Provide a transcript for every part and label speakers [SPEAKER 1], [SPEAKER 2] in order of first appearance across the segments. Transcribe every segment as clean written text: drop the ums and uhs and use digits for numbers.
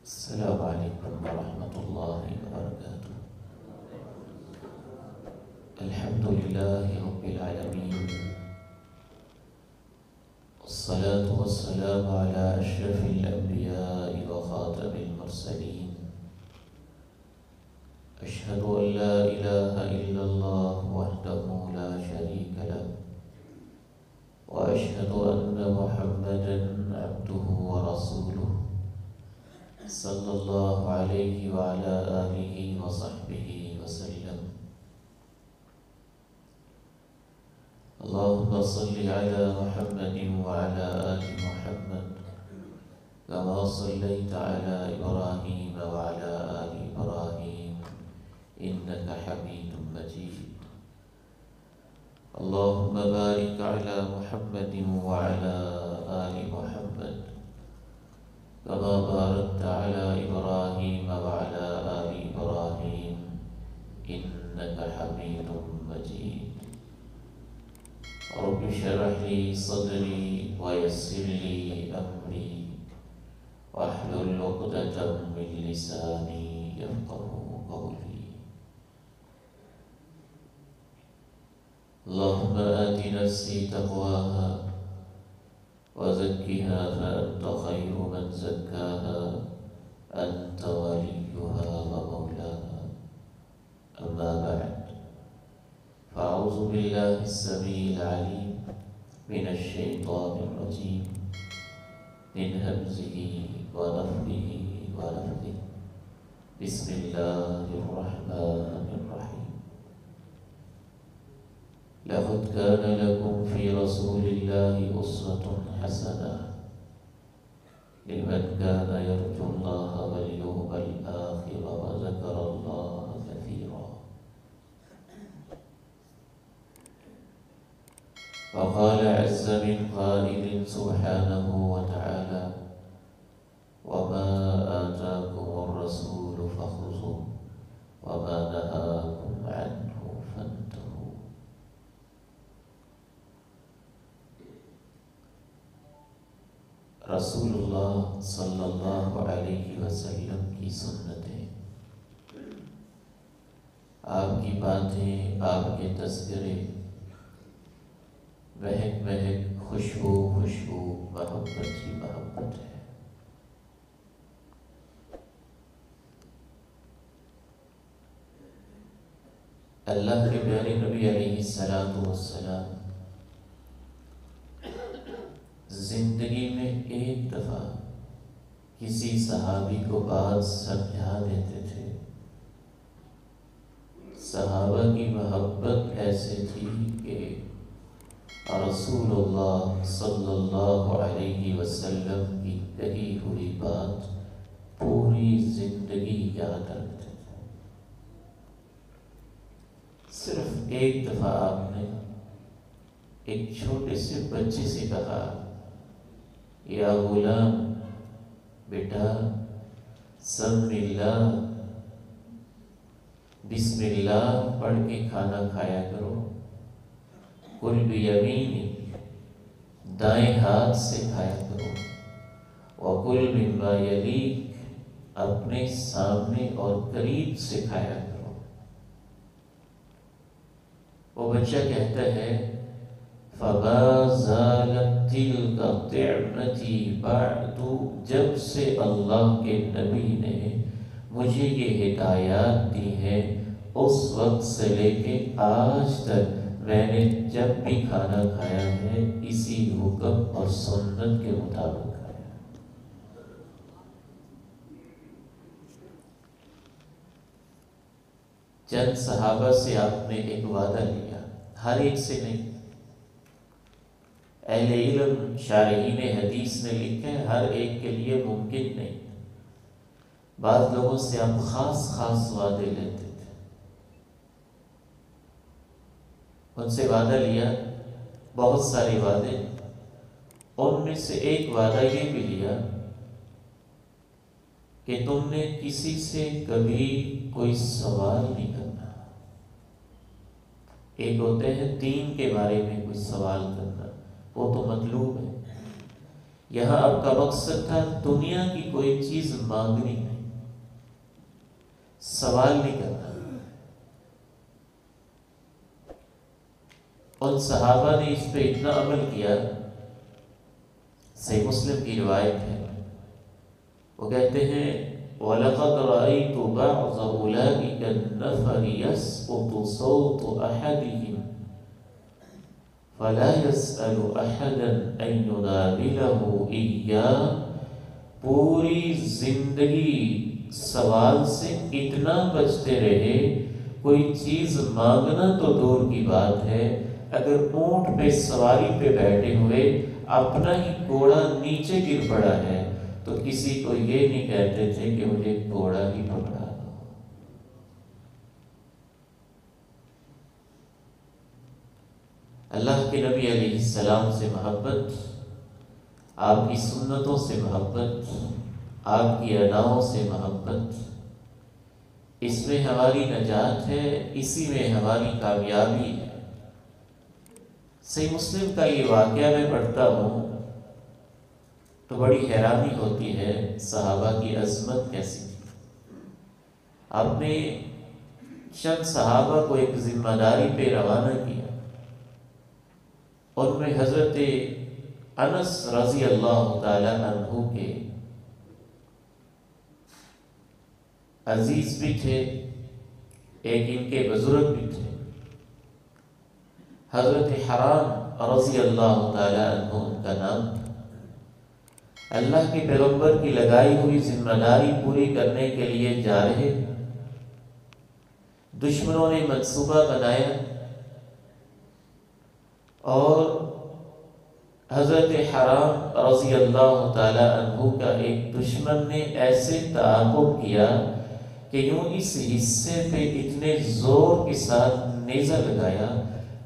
[SPEAKER 1] السلام علیکم ورحمۃ اللہ وبرکاتہ۔ الحمد للہ رب العالمین، والصلاة والسلام على أشرف الأنبياء وخاتم المرسلين، أشهد أن لا إله إلا الله وحده لا شريك له، وأشهد أن محمدا عبده ورسوله صلی اللہ علیہ وعلى آلہ وصحبہ وسلم۔ اللهم صل على محمد وعلى آل محمد كما صليت على إبراهيم وعلى آل إبراهيم إنك حميد مجيد۔ اللهم بارك على محمد وعلى آل محمد كما باركت على إبراهيم وعلى آل إبراهيم إنك حميد مجيد۔ رب اشرح لي صدري ويسر لي أمري واحلل عقدة من لساني يفقهوا قولي۔ اللهم آت نفسي تقواها وزكها فأنت خير من زكاها أنت وليها ومولاها، أما بعد، فأعوذ بالله السميع العليم من الشيطان الرجيم، من همزه ونفخه ونفثه، بسم الله الرحمن الرحيم۔ لقد كان لكم في رسول الله أسوة حسنة لمن كان يرجو الله واليوم الآخر وذكر الله كثيرا۔ وقال عز من قائل سبحانه وتعالى: وما آتاكم الرسول فخذوه وما نهاكم عنه فانتهوا۔ رسول اللہ صلی اللہ علیہ وسلم کی سنتیں، آپ کی باتیں، آپ کے تذکرے، مہک مہک خوشبو خوشبو، محبت ہی محبت ہے۔ اللہ کے پیارے نبی علیہ السلام زندگی میں ایک دفعہ کسی صحابی کو بات سمجھا دیتے تھے۔ صحابہ کی محبت ایسے تھی کہ رسول اللہ صلی اللہ علیہ وسلم کی کہی ہوئی بات پوری زندگی یاد رکھتے تھے۔ صرف ایک دفعہ آپ نے ایک چھوٹے سے بچے سے کہا: یا غلام، بیٹا سم اللہ، بسم اللہ پڑھ کے کھانا کھایا کرو۔ کل بیمینک، دائیں ہاتھ سے کھایا کرو۔ وکل مما یلیک، اپنے سامنے اور قریب سے کھایا کرو۔ وہ بچہ کہتا ہے: فما زالت تلک طعمتی بعد، جب سے اللہ کے نبی نے مجھے یہ ہدایات دی ہیں اس وقت سے لے کے آج تک میں نے جب بھی کھانا کھایا ہے اسی حکم اور سنت کے مطابق کھایا۔ چند صحابہ سے آپ نے ایک وعدہ لیا، ہر ایک سے نہیں۔ اہل علم شارحین حدیث نے لکھا ہے ہر ایک کے لیے ممکن نہیں، بعض لوگوں سے آپ خاص خاص وعدے لیتے تھے۔ ان سے وعدہ لیا، بہت سارے وعدے، ان میں سے ایک وعدہ یہ بھی لیا کہ تم نے کسی سے کبھی کوئی سوال نہیں کرنا۔ ایک ہوتے ہیں دین کے بارے میں کوئی سوال کرنا، وہ تو مطلوب ہے، یہاں آپ کا مقصد تھا دنیا کی کوئی چیز مانگنی نہیں، سوال نہیں کرنا۔ ان صحابہ نے اس پہ اتنا عمل کیا، صحیح مسلم کی روایت ہے، وہ کہتے ہیں وَلَقَدْ رَأَيْتُ بَعْضَ أُولَئِكَ النَّفَرِ يَسْقُطُ صَوْتُ أَحَدِهِمْ فَلَا يَسْأَلُ أَحَدًا أَن يُنَاوِلَهُ إِيَّاهُ، پوری زندگی سوال سے اتنا بچتے رہے، کوئی چیز مانگنا تو دور کی بات ہے، اگر اونٹ پہ سواری پہ بیٹھے ہوئے اپنا ہی گھوڑا نیچے گر پڑا ہے تو کسی کو یہ نہیں کہتے تھے کہ مجھے گھوڑا ہی پکڑا دو۔ اللہ کے نبی علیہ السلام سے محبت، آپ کی سنتوں سے محبت، آپ کی اداؤں سے محبت، اس میں ہماری نجات ہے، اسی میں ہماری کامیابی ہے۔ صحیح مسلم کا یہ واقعہ میں پڑھتا ہوں تو بڑی حیرانی ہوتی ہے، صحابہ کی عظمت کیسی تھی۔ آپ نے چند صحابہ کو ایک ذمہ داری پہ روانہ کیا، ان میں حضرت انس رضی اللہ تعالی عنہ کے عزیز بھی تھے، ایک ان کے بزرگ بھی تھے، حضرت حرام رضی اللہ تعالی عنہ ان کا نام تھا۔ اللہ کے پیغمبر کی لگائی ہوئی ذمہ داری پوری کرنے کے لیے جا رہے، دشمنوں نے منصوبہ بنایا اور حضرت حرام رضی اللہ تعالی عنہ کا ایک دشمن نے ایسے تعاقب کیا کہ یوں اس حصے پہ اتنے زور کے ساتھ نیزہ لگایا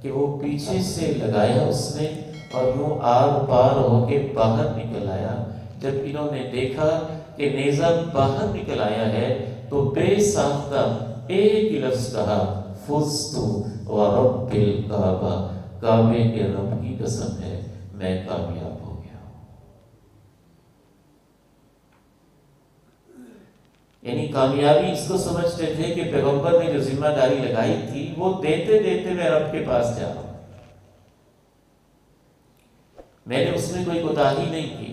[SPEAKER 1] کہ وہ پیچھے سے لگایا اس نے اور یوں آر پار ہو کے باہر نکل آیا۔ جب انہوں نے دیکھا کہ نیزہ باہر نکل آیا ہے تو بے ساختہ ایک ہی لفظ کہا فزت ورب الکعبہ، کعبے کے رب کی قسم ہے میں کامیاب ہو گیا ہوں۔ یعنی کامیابی اس کو سمجھتے تھے کہ پیغمبر نے جو ذمہ داری لگائی تھی وہ دیتے دیتے میں رب کے پاس جا رہا ہوں، میں نے اس میں کوئی کوتاہی نہیں کی۔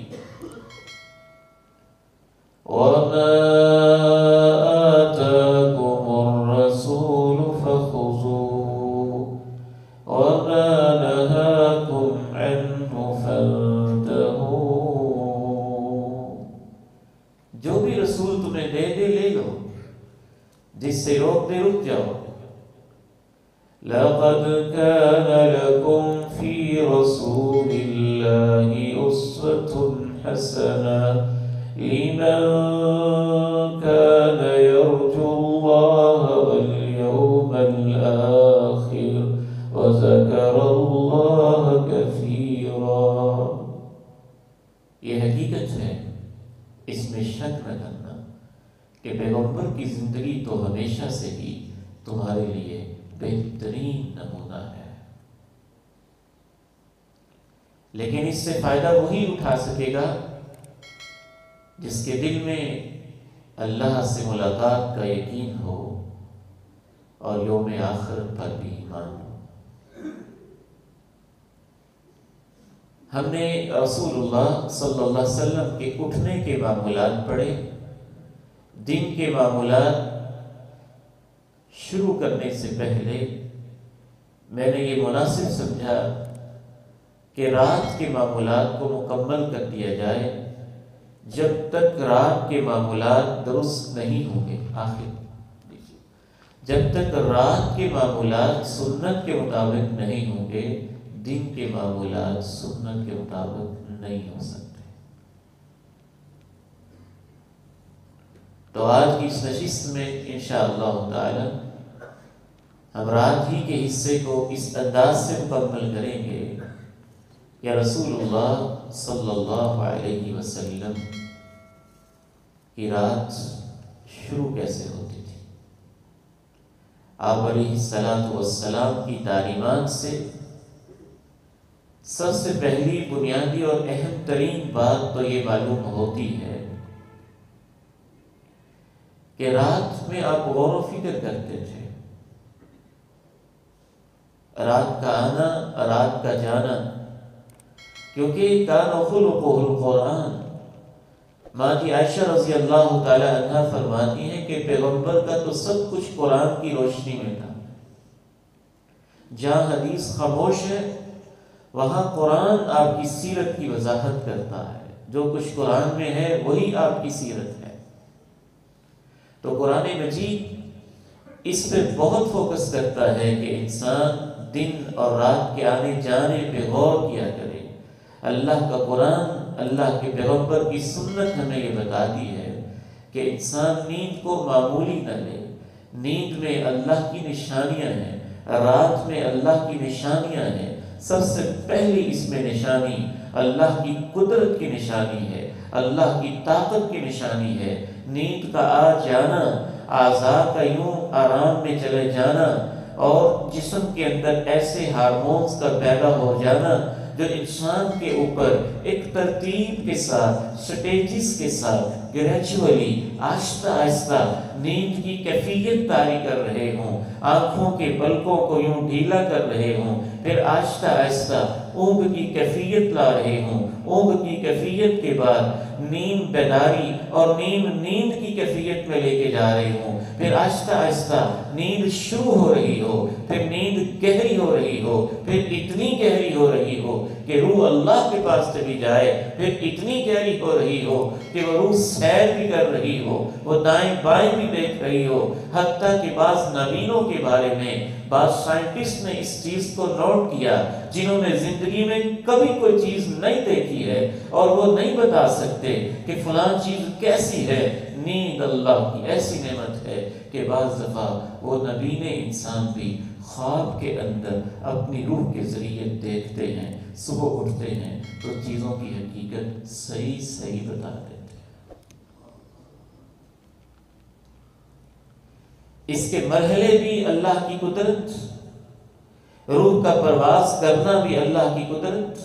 [SPEAKER 1] وَمَا آتَاكُمُ الرَّسُولُ فَخُذُوهُ وَمَا نَهَاكُمْ عَنْهُ فَانْتَهُوا، جو بھی رسول تمہیں دے دے لے لو، جس سے روک دے رک جاؤ۔ لَقَدْ كَانَ لَكُمْ فِي رَسُولِ اللَّهِ أُسْوَةٌ حَسَنَةٌ لِمَنْ كَانَ يَرْجُو اللَّهَ وَالْيَوْمَ الْآخِرَ وَذَكَرَ اللَّهَ كَثِيرًا۔ یہ حقیقت ہے، اس میں شک نہ کرنا کہ پیغمبر کی زندگی تو ہمیشہ سے ہی تمہارے لیے بہترین نمونہ ہے، لیکن اس سے فائدہ وہی اٹھا سکے گا جس کے دل میں اللہ سے ملاقات کا یقین ہو اور یوم آخرت پر بھی ایمان ہو۔ ہم نے رسول اللہ صلی اللہ علیہ وسلم کے اٹھنے کے معمولات پڑھے، دن کے معمولات شروع کرنے سے پہلے میں نے یہ مناسب سمجھا کہ رات کے معمولات کو مکمل کر دیا جائے جب تک رات کے معمولات درست نہیں ہوں گے۔ آخر جب تک رات کے معمولات سنت کے مطابق نہیں ہوں گے، دن کے معمولات سنت کے مطابق نہیں ہو سکتے۔ تو آج کی اس نشست میں انشاءاللہ تعالی ہم رات ہی کے حصے کو اس انداز سے مکمل کریں گے کہ رسول اللہ صلی اللہ علیہ وسلم کی رات شروع کیسے ہوتی تھی۔ آپ علیہ السلام کی تعلیمات سے سب سے پہلی بنیادی اور اہم ترین بات تو یہ معلوم ہوتی ہے کہ رات میں آپ غور و فکر کرتے تھے، رات کا آنا، رات کا جانا، کیونکہ کان خلقہ القرآن۔ ماں کی عائشہ رضی اللہ تعالی عنہ فرماتی ہیں کہ پیغمبر کا تو سب کچھ قرآن کی روشنی میں تھا۔ جہاں حدیث خاموش ہے وہاں قرآن آپ کی سیرت کی وضاحت کرتا ہے، جو کچھ قرآن میں ہے وہی آپ کی سیرت ہے۔ تو قرآن مجید اس پہ بہت فوکس کرتا ہے کہ انسان دن اور رات کے آنے جانے پہ غور کیا کرے۔ اللہ کا قرآن، اللہ کے پیغمبر کی سنت ہمیں یہ بتاتی ہے کہ انسان نیند کو معمولی نہ لے۔ نیند میں اللہ کی نشانیاں ہیں، رات میں اللہ کی نشانیاں ہیں۔ سب سے پہلی اس میں نشانی اللہ کی قدرت کی نشانی ہے، اللہ کی طاقت کی نشانی ہے۔ نیند کا آ جانا، اعضاء کا یوں آرام میں چلے جانا، اور جسم کے اندر ایسے ہارمونز کا پیدا ہو جانا جو انسان کے اوپر ایک ترتیب کے ساتھ، سٹیجز کے ساتھ، گریجولی، آہستہ آہستہ نیند کی کیفیت طاری کر رہے ہوں، آنکھوں کے پلکوں کو یوں ڈھیلا کر رہے ہوں، پھر آہستہ آہستہ اونگ کی کیفیت لا رہے ہوں، اونگ کی کیفیت کے بعد نیند بیداری اور نیند کی کیفیت میں لے کے جا رہے ہوں، پھر آہستہ آہستہ نیند شروع ہو رہی ہو، پھر نیند گہری ہو رہی ہو، پھر اتنی گہری ہو رہی ہو کہ روح اللہ کے پاس چلی جائے، پھر اتنی گہری ہو رہی ہو کہ وہ روح سیر بھی کر رہی ہو، وہ دائیں بائیں بھی دیکھ رہی ہو۔ حتیٰ کہ بعض نبیوں کے بارے میں بعض سائنٹسٹ نے اس چیز کو نوٹ کیا، جنہوں نے زندگی میں کبھی کوئی چیز نہیں دیکھی ہے اور وہ نہیں بتا سکتے کہ فلاں چیز کیسی ہے۔ نیند اللہ کی ایسی نعمت ہے کہ بعض دفعہ وہ نبی نے انسان بھی خواب کے اندر اپنی روح کے ذریعے دیکھتے ہیں، صبح اٹھتے ہیں تو چیزوں کی حقیقت صحیح بتا دیتے ہیں۔ اس کے مرحلے بھی اللہ کی قدرت، روح کا پرواز کرنا بھی اللہ کی قدرت،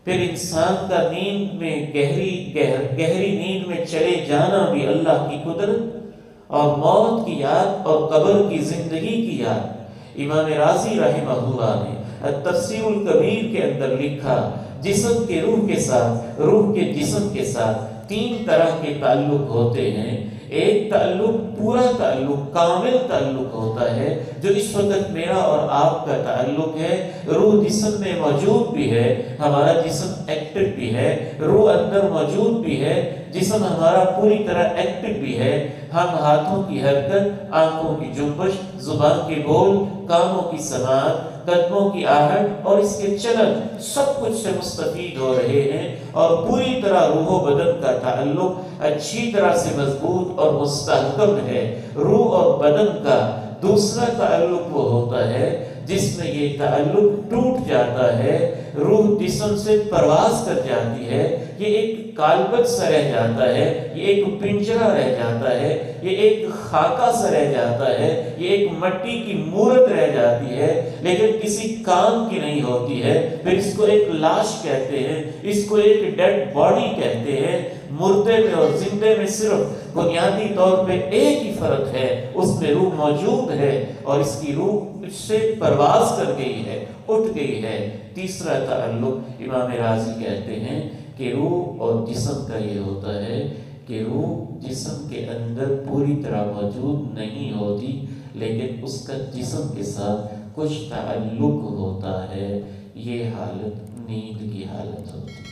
[SPEAKER 1] پھر انسان کا نیند میں گہری نیند میں چلے جانا بھی اللہ کی قدرت، اور موت کی یاد اور قبر کی زندگی کی یاد۔ امام رازی رحمہ اللہ نے التفسیر الکبیر کے اندر لکھا، جسم کے روح کے ساتھ، روح کے جسم کے ساتھ تین طرح کے تعلق ہوتے ہیں۔ ایک تعلق پورا تعلق، کامل تعلق ہوتا ہے، جو اس وقت میرا اور آپ کا تعلق ہے۔ روح جسم میں موجود بھی ہے، ہمارا جسم ایکٹیو بھی ہے، روح اندر موجود بھی ہے، جسم ہمارا پوری طرح ایکٹیو بھی ہے۔ ہم ہاتھوں کی حرکت، آنکھوں کی جنبش، زبان کے بول، کانوں کی سماعت، قدموں کی آہٹ اور اس کے چلن، سب کچھ سے مستفید ہو رہے ہیں، اور پوری طرح روح و بدن کا تعلق اچھی طرح سے مضبوط اور مستحکم ہے۔ روح اور بدن کا دوسرا تعلق وہ ہوتا ہے جس میں یہ تعلق ٹوٹ جاتا ہے، روح جسم سے پرواز کر جاتی ہے، یہ ایک کالبد سا رہ جاتا ہے، یہ ایک پنجرہ رہ جاتا ہے، یہ ایک خاکہ سا رہ جاتا ہے، یہ ایک مٹی کی مورت رہ جاتی ہے، لیکن کسی کام کی نہیں ہوتی ہے۔ پھر اس کو ایک لاش کہتے ہیں، اس کو ایک ڈیڈ باڈی کہتے ہیں۔ مردے میں اور زندے میں صرف بنیادی طور پہ ایک ہی فرق ہے، اس میں روح موجود ہے اور اس کی روح اس سے پرواز کر گئی ہے، اٹھ گئی ہے۔ تیسرا تعلق امام راضی کہتے ہیں کہ روح اور جسم کا یہ ہوتا ہے کہ روح جسم کے اندر پوری طرح موجود نہیں ہوتی، لیکن اس کا جسم کے ساتھ کچھ تعلق ہوتا ہے۔ یہ حالت نیند کی حالت ہوتی ہے۔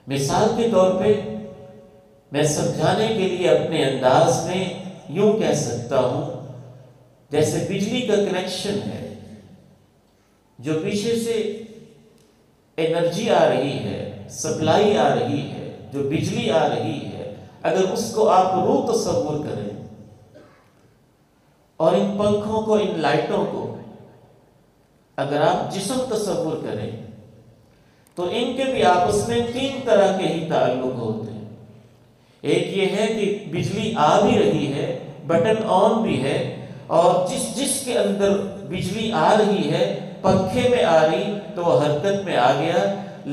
[SPEAKER 1] مثال کے طور پہ میں سمجھانے کے لیے اپنے انداز میں یوں کہہ سکتا ہوں، جیسے بجلی کا کنیکشن ہے، جو پیچھے سے انرجی آ رہی ہے، سپلائی آ رہی ہے، جو بجلی آ رہی ہے، اگر اس کو آپ روح تصور کریں اور ان پنکھوں کو، ان لائٹوں کو اگر آپ جسم تصور کریں تو ان کے بھی آپس میں تین طرح کے ہی تعلق ہوتے ہیں۔ ایک یہ ہے کہ بجلی آ بھی رہی ہے، بٹن آن بھی ہے، اور جس کے اندر بجلی آ رہی ہے، پنکھے میں آ رہی تو وہ حرکت میں آ گیا،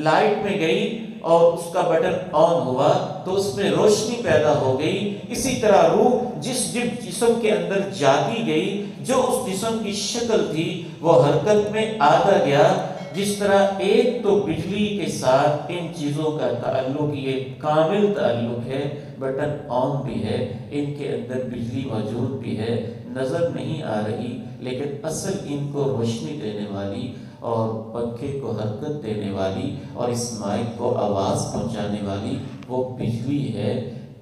[SPEAKER 1] لائٹ میں گئی اور اس کا بٹن آن ہوا تو اس میں روشنی پیدا ہو گئی۔ اسی طرح روح جس جسم کے اندر جاتی گئی، جو اس جسم کی شکل تھی وہ حرکت میں آتا گیا۔ جس طرح ایک تو بجلی کے ساتھ ان چیزوں کا تعلق، یہ کامل تعلق ہے، بٹن آن بھی ہے، ان کے اندر بجلی موجود بھی ہے، نظر نہیں آ رہی لیکن اصل ان کو روشنی دینے والی اور پنکھے کو حرکت دینے والی اور اس مائک کو آواز پہنچانے والی وہ بجلی ہے۔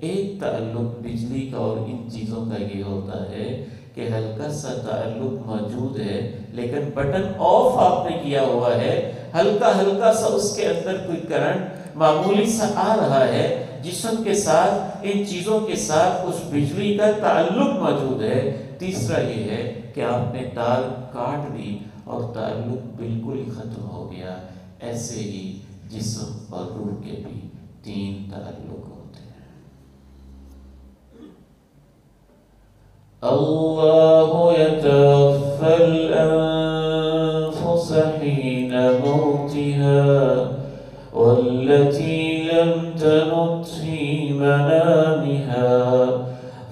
[SPEAKER 1] ایک تعلق بجلی کا اور ان چیزوں کا یہ ہوتا ہے کہ ہلکا سا تعلق موجود ہے لیکن بٹن آف آپ نے کیا ہوا ہے، ہلکا سا اس کے اندر کوئی کرنٹ معمولی سا آ رہا ہے، جسم کے ساتھ ان چیزوں کے ساتھ اس بجلی کا تعلق موجود ہے۔ تیسرا یہ ہے کہ آپ نے تار کاٹ دی اور تعلق بالکل ہی ختم ہو گیا۔ ایسے ہی جسم اور روح کے بھی 3 تعلق ہوتے ہیں۔ اللہ یتوفی الانفس حین موتها والتي لم تمت في منامها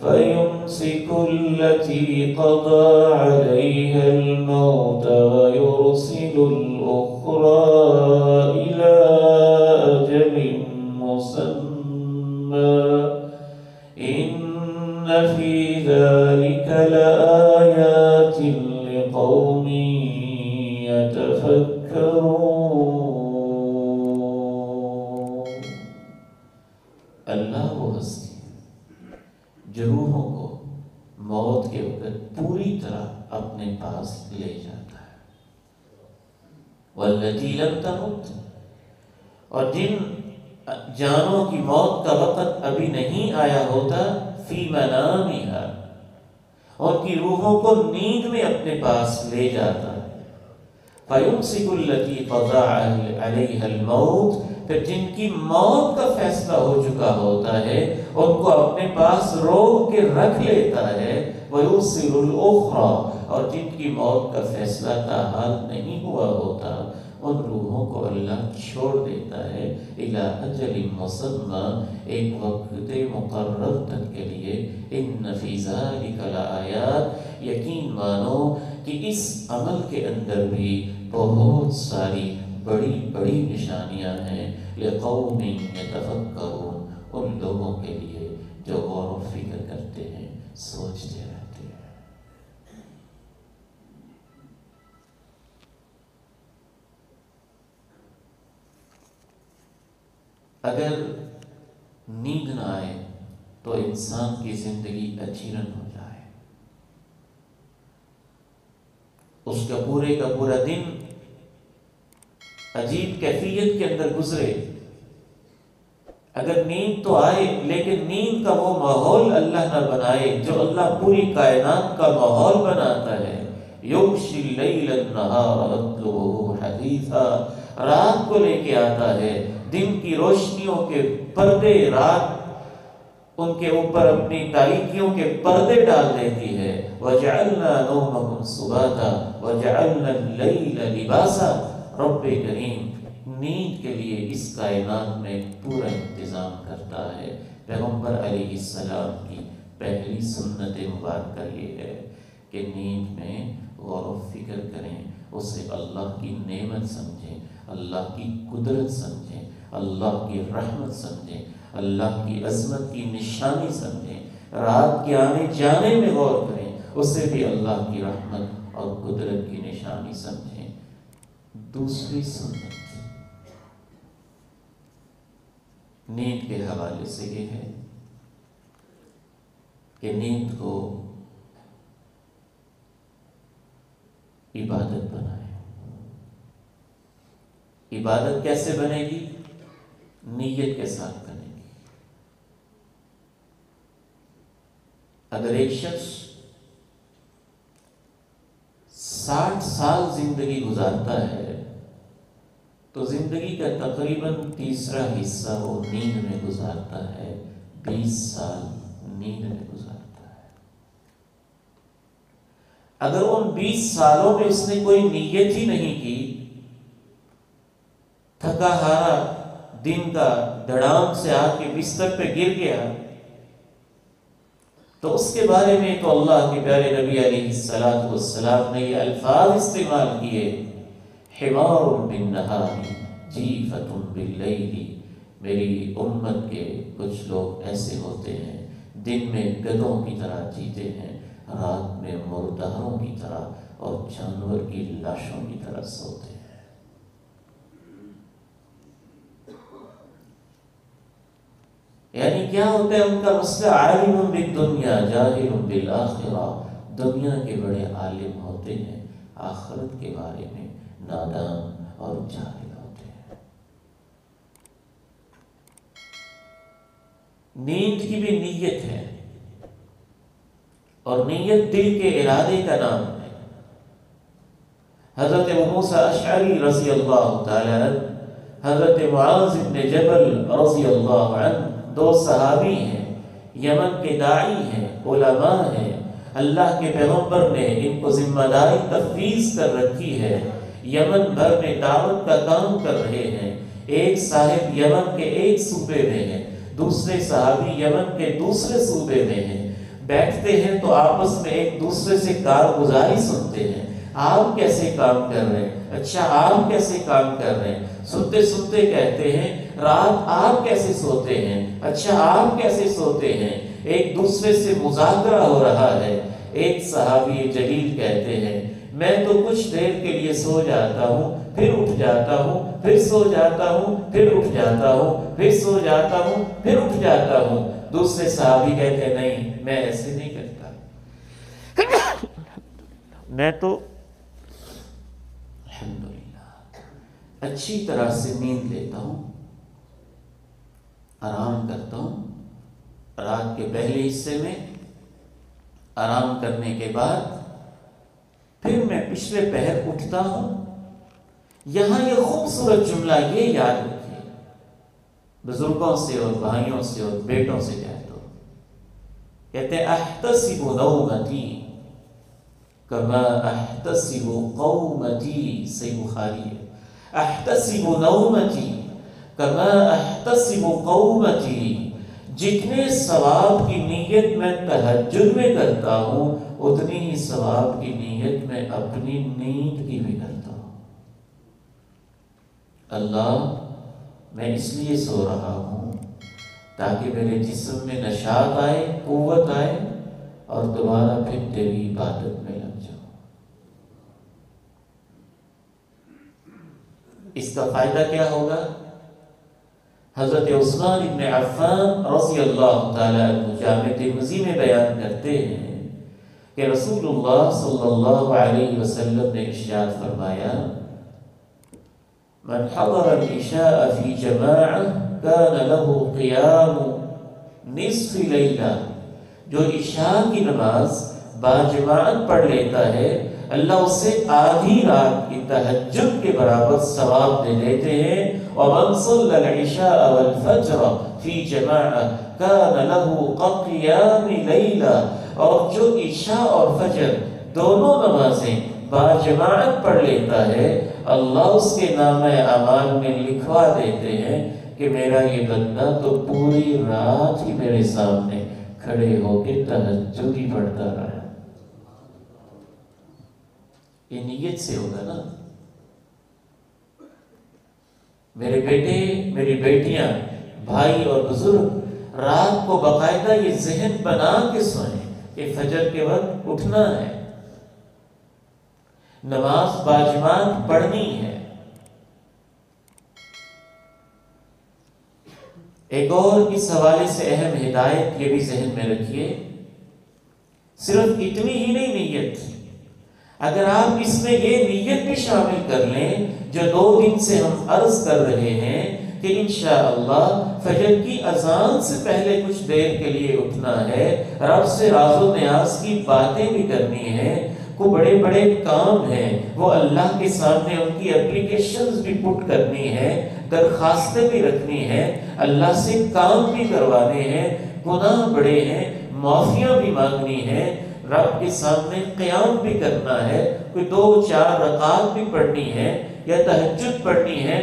[SPEAKER 1] فيمسك التي قضى عليها الموت ويرسل الأخرى إلى أجل مسمى إن في ذلك لآيات لقوم يتفكرون۔ اللہ وہ ہستی جو روحوں کو موت کے وقت پوری طرح اپنے پاس لے جاتا ہے۔ والتي لم تمت، اور جن جانوں کی موت کا وقت ابھی نہیں آیا ہوتا، فی منامها، ان کی روحوں کو نیند میں اپنے پاس لے جاتا ہے۔ فَيُمْسِكُ الَّتِي قَضَى عَلَيْهَا الْمَوْتِ، پھر جن کی موت کا فیصلہ ہو چکا ہوتا ہے ان کو اپنے پاس روک کے رکھ لیتا ہے۔ وَيُرْسِلُ الْأُخْرَى، اور جن کی موت کا فیصلہ تاحال نہیں ہوا ہوتا ان روحوں کو اللہ چھوڑ دیتا ہے۔ إِلَىٰ أَجَلٍ مُّسَمًّى، ایک وقت مقرر تک کے لیے۔ إِنَّ فِي ذَلِكَ لَآيَاتٍ، یقین مانو کہ اس عمل کے اندر بھی بہت ساری بڑی بڑی نشانیاں ہیں۔ لِقَوْمٍ يَتَفَكَّرُونَ، ان لوگوں کے لیے جو غور و فکر کرتے ہیں، سوچتے رہتے ہیں۔ اگر نیند نہ آئے تو انسان کی زندگی اجیرن ہو جائے، اس کا پورا دن عجیب کیفیت کے اندر گزرے۔ اگر نیند تو آئے لیکن نیند کا وہ ماحول اللہ نہ بنائے جو اللہ پوری کائنات کا ماحول بناتا ہے۔ یغشی اللیل النہار یطلبہ حثیثا، رات کو لے کے آتا ہے، دن کی روشنیوں کے پردے رات ان کے اوپر اپنی تاریکیوں کے پردے ڈال دیتی ہے۔ وَجَعَلْنَا نَوْمَكُمْ سُبَاتًا وَجَعَلْنَا اللَّيْلَ لِبَاسًا، رب کریم نیند کے لیے اس کائنات میں پورا انتظام کرتا ہے۔ پیغمبر علیہ السلام کی پہلی سنت مبارکہ یہ ہے کہ نیند میں غور و فکر کریں، اسے اللہ کی نعمت سمجھیں، اللہ کی قدرت سمجھیں، اللہ کی رحمت سمجھیں، اللہ کی عظمت کی نشانی سمجھیں، رات کے آنے جانے میں غور کریں، اسے بھی اللہ کی رحمت اور قدرت کی نشانی سمجھیں۔ دوسری سنت نیند کے حوالے سے یہ ہے کہ نیند کو عبادت بنائیں۔ عبادت کیسے بنے گی؟ نیت کے ساتھ بنے گی۔ اگر ایک شخص 60 سال زندگی گزارتا ہے تو زندگی کا تقریباً تیسرا حصہ وہ نیند میں گزارتا ہے، 20 سال نیند میں گزارتا ہے۔ اگر ان 20 سالوں میں اس نے کوئی نیت ہی نہیں کی، تھکا ہارا دن کا دھڑام سے آ کے بستر پہ گر گیا، تو اس کے بارے میں تو اللہ کے پیارے نبی علیہ الصلوۃ والسلام نے یہ الفاظ استعمال کیے، حمار بالنہار جیفۃ باللیل۔ میری امت کے کچھ لوگ ایسے ہوتے ہیں، دن میں گدھوں کی طرح جیتے ہیں، رات میں مرداروں کی طرح اور جانور کی لاشوں کی طرح سوتے ہیں۔ یعنی کیا ہوتا ہے ان کا مسئلہ؟ عالم بالدنیا جاہل بالآخرہ، دنیا کے بڑے عالم ہوتے ہیں، آخرت کے بارے میں نادان اور جاہل ہوتے ہیں۔ نیند کی بھی نیت ہے، اور نیت دل کے ارادے کا نام ہے۔ حضرت ابو موسیٰ اشعری رضی اللہ تعالی عنہ، حضرت معاذ بن جبل رضی اللہ عنہ، دو صحابی ہیں، یمن کے داعی ہیں، علماء ہیں، اللہ کے پیغمبر نے ان کو ذمہ داری تفویض کر رکھی ہے، یمن بھر میں دعوت کا کام کر رہے ہیں۔ ایک صاحب یمن کے ایک صوبے میں ہیں، دوسرے صحابی یمن کے دوسرے صوبے میں ہیں۔ بیٹھتے ہیں تو آپس میں ایک دوسرے سے کارگزاری سنتے ہیں، آپ کیسے کام کر رہے ہیں، اچھا آپ کیسے کام کر رہے ہیں، سنتے سنتے کہتے ہیں رات آپ کیسے سوتے ہیں، اچھا آپ کیسے سوتے ہیں، ایک دوسرے سے مذاکرہ ہو رہا ہے۔ ایک صحابی جلیل کہتے ہیں میں تو کچھ دیر کے لیے سو جاتا ہوں، پھر اٹھ جاتا ہوں، پھر سو جاتا ہوں، پھر اٹھ جاتا ہوں، پھر سو جاتا ہوں، پھر اٹھ جاتا ہوں۔ دوسرے صحابی کہتے ہیں نہیں میں ایسے نہیں کرتا، میں تو الحمدللہ اچھی طرح سے نیند لیتا ہوں، آرام کرتا ہوں، رات کے پہلے حصے میں آرام کرنے کے بعد پھر میں پچھلے پہر اٹھتا ہوں۔ یہاں یہ خوبصورت جملہ یہ یاد رکھیے، بزرگوں سے اور بھائیوں سے اور بیٹوں سے کہتا ہوں، کہتے ہیں احتسب نومتی کما احتسب قومتی، صحیح بخاری ہے، احتسب نومتی کما احتسب قومتی، جتنے ثواب کی نیت میں تہجد میں کرتا ہوں اتنی ہی ثواب کی نیت میں اپنی نیند کی بھی کرتا ہوں۔ اللہ میں اس لیے سو رہا ہوں تاکہ میرے جسم میں نشاط آئے، قوت آئے، اور دوبارہ پھر تیری عبادت میں لگ جاؤں۔ اس کا فائدہ کیا ہوگا؟ حضرت عثمان بن عفان رضی اللہ تعالی عنہ جامع ترمذی میں بیان کرتے ہیں کہ رسول اللہ صلی اللہ علیہ وسلم نے ارشاد فرمایا من حضر العشاء فی جماعہ کان له قیام نصف لیلہ، جو عشاء کی نماز باجماعت پڑھ لیتا ہے اللہ اسے آدھی رات کی تہجد کے برابر ثواب دے دیتے ہیں۔ ومن صلی العشاء والفجر فی جماعہ کان له كقیام لیلہ، اور جو عشاء اور فجر دونوں نمازیں باجماعت پڑھ لیتا ہے اللہ اس کے نامہ اعمال میں لکھوا دیتے ہیں کہ میرا یہ بندہ تو پوری رات ہی میرے سامنے کھڑے ہو کے تہجد ہی پڑھتا رہا۔ یہ نیت سے ہوگا نا۔ میرے بیٹے، میری بیٹیاں، بھائی اور بزرگ رات کو باقاعدہ یہ ذہن بنا کے سوئیں کہ فجر کے وقت اٹھنا ہے، نماز باجماعت پڑھنی ہے۔ ایک اور اس حوالے سے اہم ہدایت یہ بھی ذہن میں رکھیے، صرف اتنی ہی نہیں نیت، اگر آپ اس میں یہ نیت بھی شامل کر لیں جو 2 دن سے ہم عرض کر رہے ہیں کہ انشاءاللہ فجر کی اذان سے پہلے کچھ دیر کے لیے اٹھنا ہے، رب سے راز و نیاز کی باتیں بھی کرنی ہیں، کو بڑے بڑے کام ہیں وہ اللہ کے سامنے ان کی اپلیکیشنز بھی پٹ کرنی ہیں، درخواستیں بھی رکھنی ہیں، اللہ سے کام بھی کروانے ہیں، گناہ بڑے ہیں، معافیاں بھی مانگنی ہیں، رب کے سامنے قیام بھی کرنا ہے، کوئی 2-4 رکعات بھی پڑھنی ہے یا تہجد پڑھنی ہے،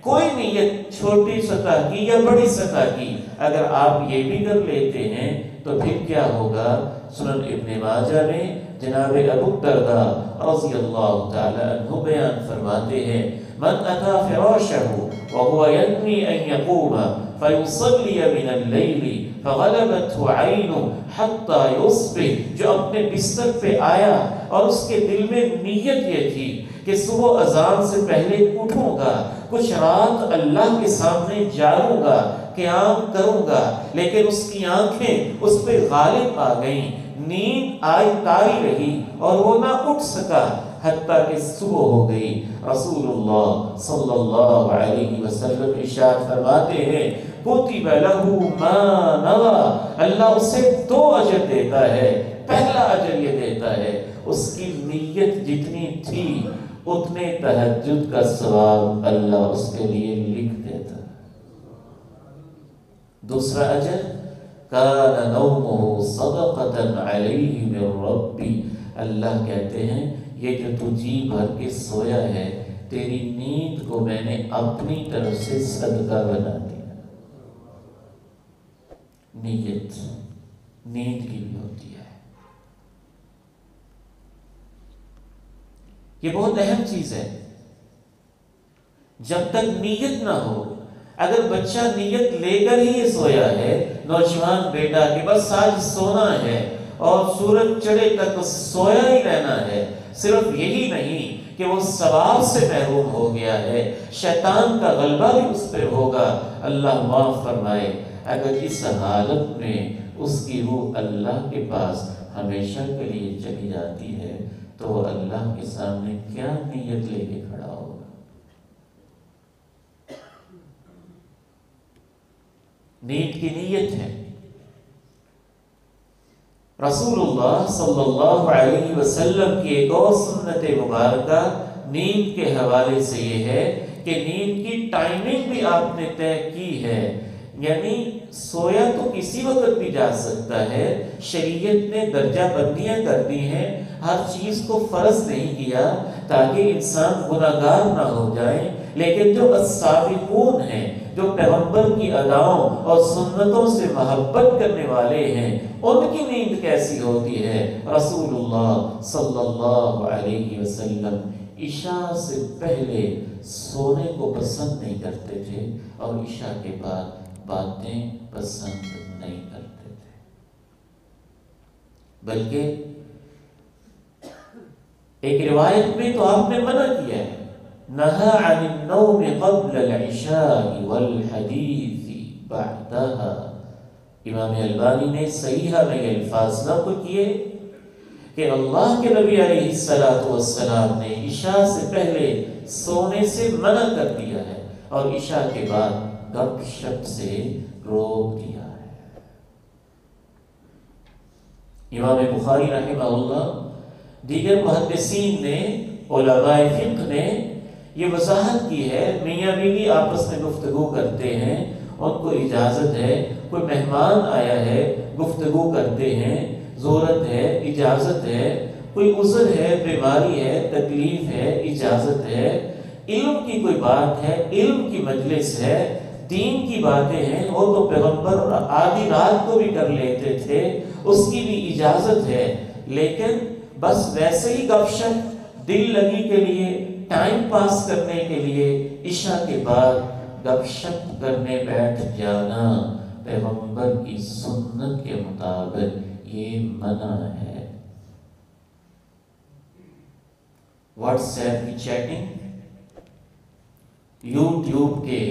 [SPEAKER 1] کوئی نیت چھوٹی سطح کی یا بڑی سطح کی اگر آپ یہ بھی کر لیتے ہیں تو پھر کیا ہوگا؟ سنن ابن ماجہ میں جناب ابو الدرداء رضی اللہ تعالی عنہ بیان فرماتے ہیں، من اتا فراشہ وهو ينوي ان يقوم فيصلي من الليل فغلبته عينه حتى يصبح، جو اپنے بستر پہ آیا اور اس کے دل میں نیت یہ تھی کہ صبح اذان سے پہلے اٹھوں گا، کچھ رات اللہ کے سامنے جاؤں گا، قیام کروں گا، لیکن اس کی آنکھیں اس پہ غالب آ گئیں، نیند آئی تاری رہی اور وہ نہ اٹھ سکا حتیٰ کہ صبح ہو گئی۔ رسول اللہ صلی اللہ علیہ وسلم ارشاد فرماتے ہیں، کتب لہ ما نوی، اللہ اسے 2 اجر دیتا ہے۔ پہلا اجر یہ دیتا ہے اس کی نیت جتنی تھی اتنے تہجد کا ثواب اللہ اس کے لیے لکھ دیتا ہے۔ دوسرا اجر، کان نومہ صدقۃ علیہ من ربی، اللہ کہتے ہیں یہ جو تو جی بھر کے سویا ہے تیری نیند کو میں نے اپنی طرف سے صدقہ بنا دیا۔ نیت نیند کی بھی ہوتی ہے، یہ بہت اہم چیز ہے۔ جب تک نیت نہ ہو، اگر بچہ نیت لے کر ہی سویا ہے، نوجوان بیٹا کہ بس آج سونا ہے اور سورج چڑھے تک سویا ہی رہنا ہے، صرف یہی نہیں کہ وہ ثواب سے محروم ہو گیا ہے، شیطان کا غلبہ بھی اس پہ ہوگا، اللہ معاف فرمائے۔ اگر اس حالت میں اس کی روح اللہ کے پاس ہمیشہ کے لیے چلی جاتی ہے تو اللہ کے سامنے کیا نیت لے کے کھڑا ہوگا؟ نیت کی نیت ہے۔ رسول اللہ صلی اللہ علیہ وسلم کی ایک اور سنت مبارکہ نیند کے حوالے سے یہ ہے کہ نیند کی ٹائمنگ بھی آپ نے طے کی ہے، یعنی سویا تو کسی وقت بھی جا سکتا ہے، شریعت نے درجہ بندیاں کر دی ہیں، ہر چیز کو فرض نہیں کیا تاکہ انسان گناہگار نہ ہو جائے، لیکن جو السابقون ہیں، جو پیغمبر کی اداؤں اور سنتوں سے محبت کرنے والے ہیں، ان کی نیند کیسی ہوتی ہے؟ رسول اللہ صلی اللہ علیہ وسلم عشاء سے پہلے سونے کو پسند نہیں کرتے تھے اور عشاء کے بعد باتیں پسند نہیں کرتے تھے، بلکہ ایک روایت میں تو آپ نے منع کیا ہے، نہا عن النوم قبل العشاء والحدیث بعدها۔ امام البانی نے صحیحہ میں یہ الفاظ نقل کیے کہ اللہ کے نبی علیہ السلام نے عشاء سے پہلے سونے سے منع کر دیا ہے اور عشاء کے بعد گپ شپ سے روک دیا ہے۔ امام بخاری رحمہ اللہ، دیگر محدثین نے، علماء فقہ نے یہ وضاحت کی ہے، میاں بیوی آپس میں گفتگو کرتے ہیں، ان کو اجازت ہے، کوئی مہمان آیا ہے گفتگو کرتے ہیں، ضرورت ہے، اجازت ہے، کوئی عذر ہے، بیماری ہے، تکلیف ہے، اجازت ہے، علم کی کوئی بات ہے، علم کی مجلس ہے، دین کی باتیں ہیں، وہ تو پیغمبر آدھی رات کو بھی کر لیتے تھے، اس کی بھی اجازت ہے، لیکن بس ویسے ہی گپ شپ دل لگی کے لیے، ٹائم پاس کرنے کے لیے عشاء کے بعد گپ شپ کرنے بیٹھ جانا پیغمبر کی سنت کے مطابق یہ منع ہے۔ واٹس ایپ کی چیٹنگ، یوٹیوب کے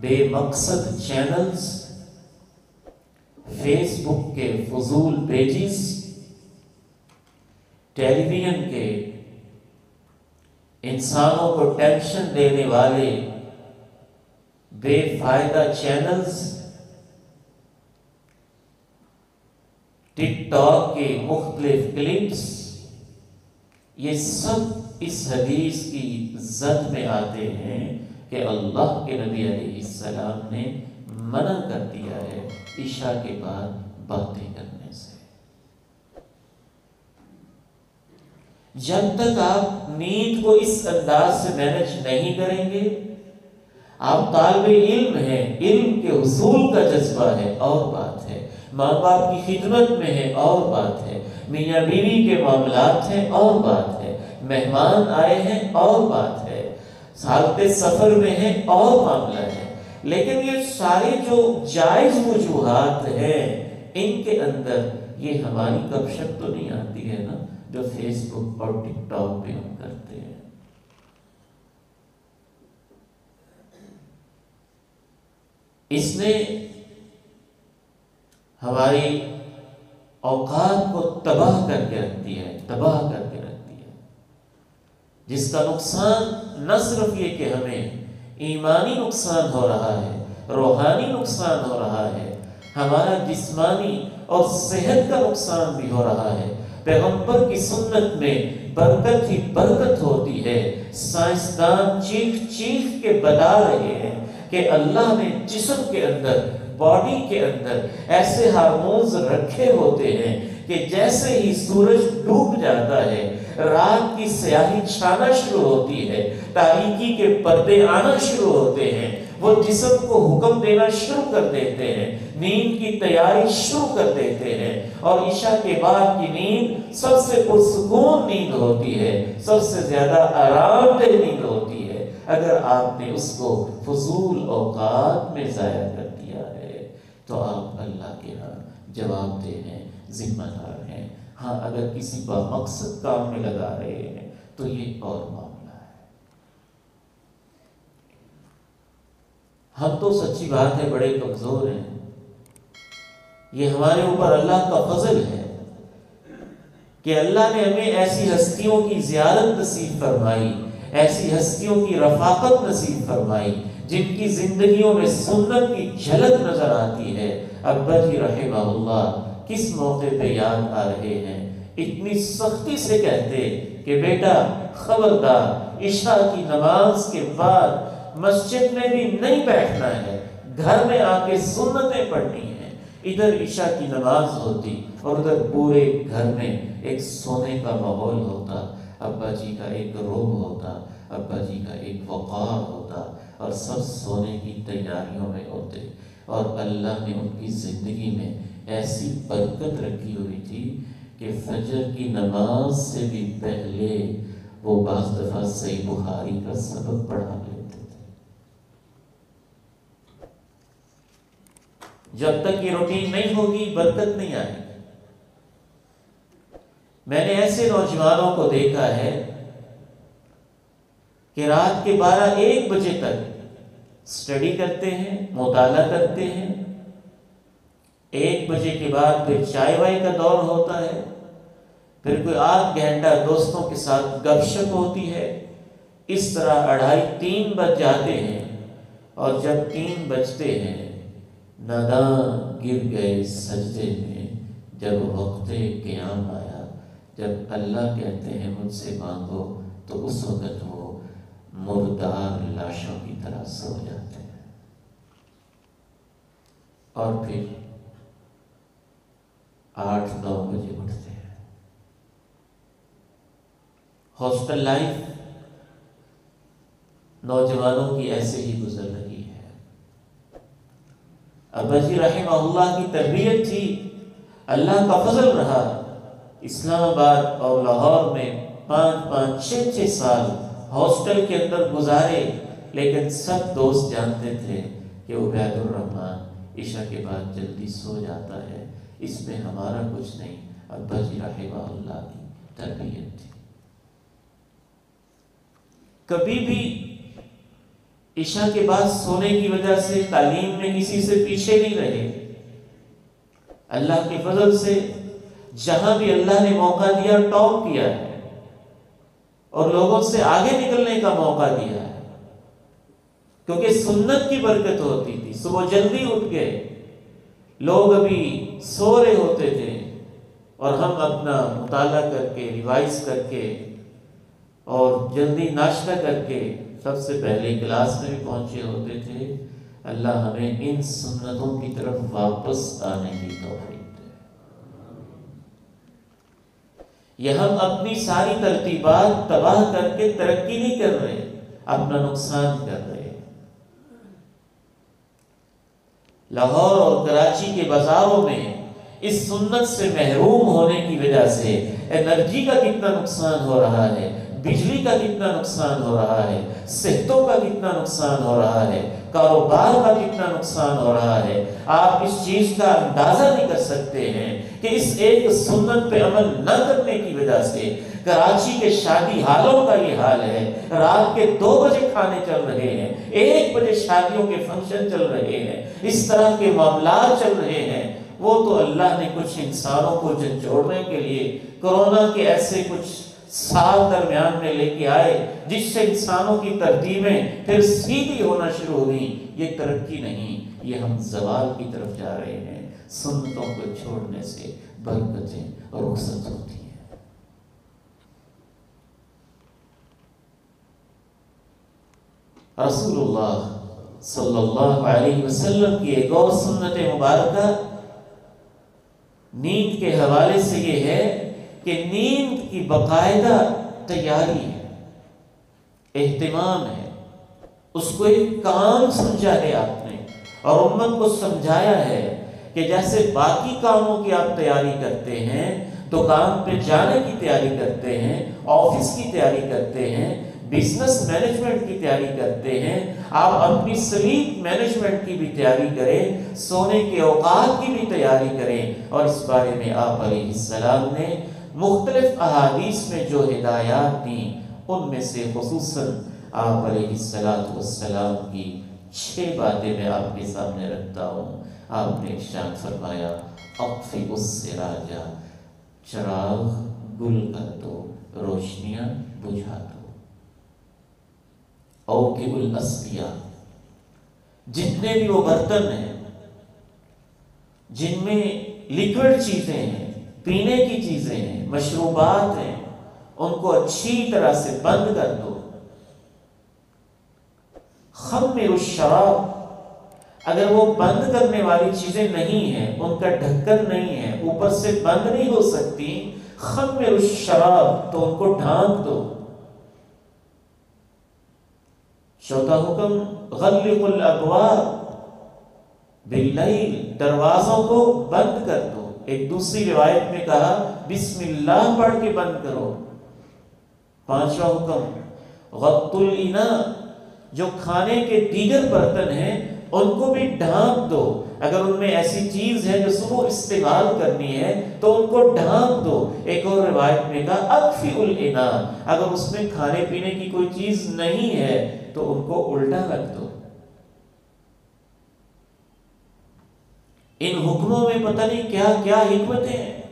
[SPEAKER 1] بے مقصد چینلز، فیس بک کے فضول پیجز، ٹیلی ویژن کے انسانوں کو ٹینشن دینے والے بے فائدہ چینلز، ٹک ٹاک کے مختلف کلپس، یہ سب اس حدیث کی زد میں آتے ہیں کہ اللہ کے نبی علیہ السلام نے منع کر دیا ہے عشاء کے بعد باتیں کرنے سے۔ جب تک آپ نیند کو اس انداز سے مینج نہیں کریں گے، آپ طالب علم ہیں، علم کے حصول کا جذبہ ہے اور بات ہے، ماں باپ کی خدمت میں ہے اور بات ہے، میاں بیوی کے معاملات ہیں اور بات ہے، مہمان آئے ہیں اور بات ہے، حالت سفر میں ہے اور معاملہ ہے، لیکن یہ سارے جو جائز وجوہات ہیں ان کے اندر یہ ہماری گپ شپ تو نہیں آتی ہے نا جو فیس بک اور ٹک ٹاک پہ ہم کرتے ہیں۔ اس نے ہماری اوقات کو تباہ کر کے رکھ دیا ہے، تباہ کر کے رکھ دیا ہے، جس کا نقصان نہ صرف یہ کہ ہمیں ایمانی نقصان ہو رہا ہے، روحانی نقصان ہو رہا ہے، ہمارا جسمانی اور صحت کا نقصان بھی ہو رہا ہے۔ پیغمبر کی سنت میں برکت ہی برکت ہوتی ہے۔ سائنسدان چیخ چیخ کے بتا رہے ہیں کہ اللہ نے جسم کے اندر، باڈی کے اندر ایسے ہارمونز رکھے ہوتے ہیں کہ جیسے ہی سورج ڈوب جاتا ہے، رات کی سیاہی چھانا شروع ہوتی ہے، تاریکی کے پردے آنا شروع ہوتے ہیں، وہ جسم کو حکم دینا شروع کر دیتے ہیں، نیند کی تیاری شروع کر دیتے ہیں، اور عشاء کے بعد کی نیند سب سے پرسکون نیند ہوتی ہے، سب سے زیادہ آرام دہ نیند ہوتی ہے۔ اگر آپ نے اس کو فضول اوقات میں ضائع کر دیا ہے تو آپ اللہ کے ہاں جواب دہ ہیں، ذمہ دار ہیں۔ ہاں اگر کسی بامقصد کام میں لگا رہے ہیں تو یہ اور معاملہ ہے۔ ہم تو سچی بات ہے بڑے کمزور ہیں، یہ ہمارے اوپر اللہ کا فضل ہے کہ اللہ نے ہمیں ایسی ہستیوں کی زیارت نصیب فرمائی، ایسی ہستیوں کی رفاقت نصیب فرمائی جن کی زندگیوں میں سنت کی جھلک نظر آتی ہے۔ ابا جی رحمہ اللہ کس موقع پہ یاد آ رہے ہیں، اتنی سختی سے کہتے کہ بیٹا خبردار، عشاء کی نماز کے بعد مسجد میں بھی نہیں بیٹھنا ہے، گھر میں آ کے سنتیں پڑھنی ہیں۔ ادھر عشاء کی نماز ہوتی اور ادھر پورے گھر میں ایک سونے کا ماحول ہوتا، ابا جی کا ایک روب ہوتا، ابا جی کا ایک وقار ہوتا، اور سب سونے کی تیاریوں میں ہوتے، اور اللہ نے ان کی زندگی میں ایسی برکت رکھی ہوئی تھی کہ فجر کی نماز سے بھی پہلے وہ بعض دفعہ صحیح بخاری کا سبق پڑھا لیتے تھے۔ جب تک یہ روٹین نہیں ہوگی برکت نہیں آئے گی۔ میں نے ایسے نوجوانوں کو دیکھا ہے کہ رات کے 12-1 بجے تک اسٹڈی کرتے ہیں، مطالعہ کرتے ہیں، 1 بجے کے بعد پھر چائے وائے کا دور ہوتا ہے، پھر کوئی 8 گھنٹہ دوستوں کے ساتھ گپ شپ ہوتی ہے، اس طرح 2:30-3 بج جاتے ہیں، اور جب 3 بجتے ہیں ناداں گر گئے سجدے میں، جب وقت قیام آیا، جب اللہ کہتے ہیں مجھ سے مانگو، تو اس وقت وہ مردار لاشوں کی طرح سو جاتے ہیں، اور پھر 8-9 بجے اٹھتے ہیں۔ ہاسٹل لائف نوجوانوں کی ایسے ہی گزر رہی ہے۔ ابا جی رحمہ اللہ کی تربیت تھی، اللہ کا فضل رہا، اسلام آباد اور لاہور میں 5-5 6-6 سال ہاسٹل کے اندر گزارے، لیکن سب دوست جانتے تھے کہ عبید الرحمن عشاء کے بعد جلدی سو جاتا ہے، اس میں ہمارا کچھ نہیں۔ ابا جی رحمہ اللہ کی تربیت تھی۔ کبھی بھی عشاء کے بعد سونے کی وجہ سے تعلیم میں کسی سے پیچھے نہیں رہے۔ اللہ کے فضل سے جہاں بھی اللہ نے موقع دیا ٹاپ کیا ہے، اور لوگوں سے آگے نکلنے کا موقع دیا ہے، کیونکہ سنت کی برکت ہوتی تھی۔ صبح جلدی اٹھ گئے، لوگ ابھی سو رہے ہوتے تھے، اور ہم اپنا مطالعہ کر کے، ریوائز کر کے، اور جلدی ناشتہ کر کے سب سے پہلے کلاس میں بھی پہنچے ہوتے تھے۔ اللہ ہمیں ان سنتوں کی طرف واپس آنے کی توفیق دے۔ یہ ہم اپنی ساری ترتیبات تباہ کر کے ترقی نہیں کر رہے، اپنا نقصان کر رہے۔ لاہور اور کراچی کے بازاروں میں اس سنت سے محروم ہونے کی وجہ سے انرجی کا کتنا نقصان ہو رہا ہے، بجلی کا کتنا نقصان ہو رہا ہے، صحتوں کا کتنا نقصان ہو رہا ہے، کاروبار کا کتنا نقصان ہو رہا ہے۔ آپ اس چیز کا اندازہ نہیں کر سکتے ہیں کہ اس ایک سنت پہ عمل نہ کرنے کی وجہ سے کراچی کے شادی حالوں کا یہ حال ہے۔ رات کے 2 بجے کھانے چل رہے ہیں، 1 بجے شادیوں کے فنکشن چل رہے ہیں، اس طرح کے معاملات چل رہے ہیں۔ وہ تو اللہ نے کچھ انسانوں کو جھنجھوڑنے کے لیے کورونا کے ایسے کچھ سال درمیان میں لے کے آئے جس سے انسانوں کی ترتیبیں پھر سیدھی ہونا شروع ہوئیں۔ یہ ترقی نہیں، یہ ہم زوال کی طرف جا رہے ہیں۔ سنتوں کو چھوڑنے سے برکتیں رخصت ہوتی ہیں۔ رسول اللہ صلی اللہ علیہ وسلم کی ایک اور سنت مبارکہ نیند کے حوالے سے یہ ہے کہ نیند کی باقاعدہ تیاری ہے، اہتمام ہے، اس کو ایک کام سمجھا ہے آپ نے، اور امت کو سمجھایا ہے کہ جیسے باقی کاموں کی آپ تیاری کرتے ہیں، دکان پہ جانے کی تیاری کرتے ہیں، آفس کی تیاری کرتے ہیں، بزنس مینجمنٹ کی تیاری کرتے ہیں، آپ اپنی سلیپ مینجمنٹ کی بھی تیاری کریں، سونے کے اوقات کی بھی تیاری کریں۔ اور اس بارے میں آپ علیہ السلام نے مختلف احادیث میں جو ہدایات دیں، ان میں سے خصوصاً آپ علیہ السلام کی 6 باتیں میں آپ کے سامنے رکھتا ہوں۔ آپ نے ارشاد فرمایا، اطفئ السراج، چراغ گل کر دو، روشنیاں بجھا دو۔ اوقب الاسقیاء، جتنے بھی وہ برتن ہیں جن میں لیکوڈ چیزیں ہیں، پینے کی چیزیں ہیں، مشروبات ہیں، ان کو اچھی طرح سے بند کر دو۔ خمر الشراب، اگر وہ بند کرنے والی چیزیں نہیں ہیں، ان کا ڈھکن نہیں ہے، اوپر سے بند نہیں ہو سکتی، خمر الشراب، تو ان کو ڈھانپ دو۔ چوتھا حکم، غلق الابواب باللیل، دروازوں کو بند کر دو۔ ایک دوسری روایت میں کہا بسم اللہ پڑھ کے بند کرو۔ پانچواں حکم، غط الاناء، جو کھانے کے دیگر برتن ہیں ان کو بھی ڈھانپ دو۔ اگر ان میں ایسی چیز ہے جو صبح استعمال کرنی ہے تو ان کو ڈھانپ دو۔ ایک اور روایت میں کہا اطفئ الاناء، اگر اس میں کھانے پینے کی کوئی چیز نہیں ہے تو ان کو الٹا رکھ دو۔ ان حکموں میں پتہ نہیں کیا کیا حکمتیں ہیں۔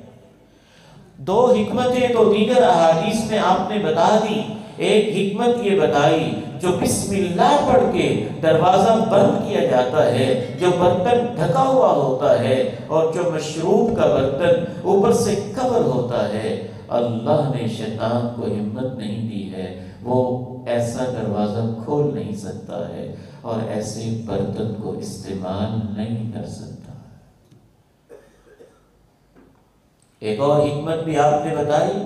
[SPEAKER 1] 2 حکمتیں تو دیگر احادیث میں آپ نے بتا دی۔ ایک حکمت یہ بتائی، جو بسم اللہ پڑھ کے دروازہ بند کیا جاتا ہے، جو برتن ڈھکا ہوا ہوتا ہے اور جو مشروب کا برتن اوپر سے کور ہوتا ہے، اللہ نے شیطان کو ہمت نہیں دی ہے، وہ ایسا دروازہ کھول نہیں سکتا ہے اور ایسے برتن کو استعمال نہیں کر سکتا۔ ایک اور حکمت بھی آپ نے بتائی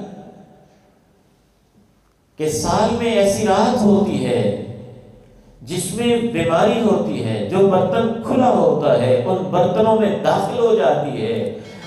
[SPEAKER 1] کہ سال میں ایسی رات ہوتی ہے جس میں بیماری ہوتی ہے، جو برتن کھلا ہوتا ہے ان برتنوں میں داخل ہو جاتی ہے۔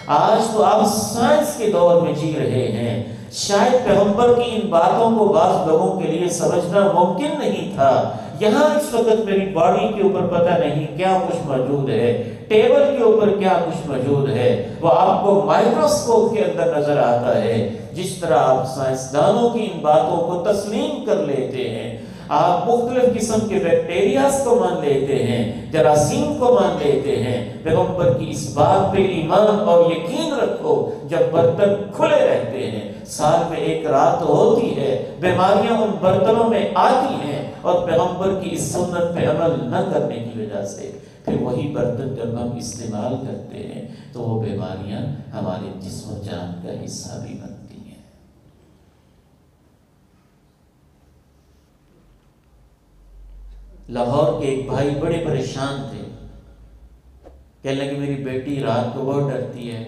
[SPEAKER 1] آج تو آپ سائنس کے دور میں جی رہے ہیں، شاید پیغمبر کی ان باتوں کو بعض لوگوں کے لیے سمجھنا ممکن نہیں تھا۔ یہاں اس وقت میری باڈی کے اوپر پتہ نہیں کیا کچھ موجود ہے، ٹیبل کے اوپر کیا کچھ موجود ہے، وہ آپ کو مائکروسکوپ کے اندر نظر آتا ہے۔ جس طرح آپ سائنسدانوں کی ان باتوں کو تسلیم کر لیتے ہیں، آپ مختلف قسم کے بیکٹیریاز کو مان لیتے ہیں، جراثیم کو مان لیتے ہیں، پیغمبر کی اس بات پہ ایمان اور یقین رکھو، جب برتن کھلے رہتے ہیں، سال میں ایک رات ہوتی ہے، بیماریاں ان برتنوں میں آتی ہیں، اور پیغمبر کی اس سنت پہ عمل نہ کرنے کی وجہ سے پھر وہی برتن جب ہم استعمال کرتے ہیں تو وہ بیماریاں ہمارے جسم و جان کا حصہ بھی بنتی ہیں۔ لاہور کے ایک بھائی بڑے پریشان تھے، کہنے لگے میری بیٹی رات کو بہت ڈرتی ہے،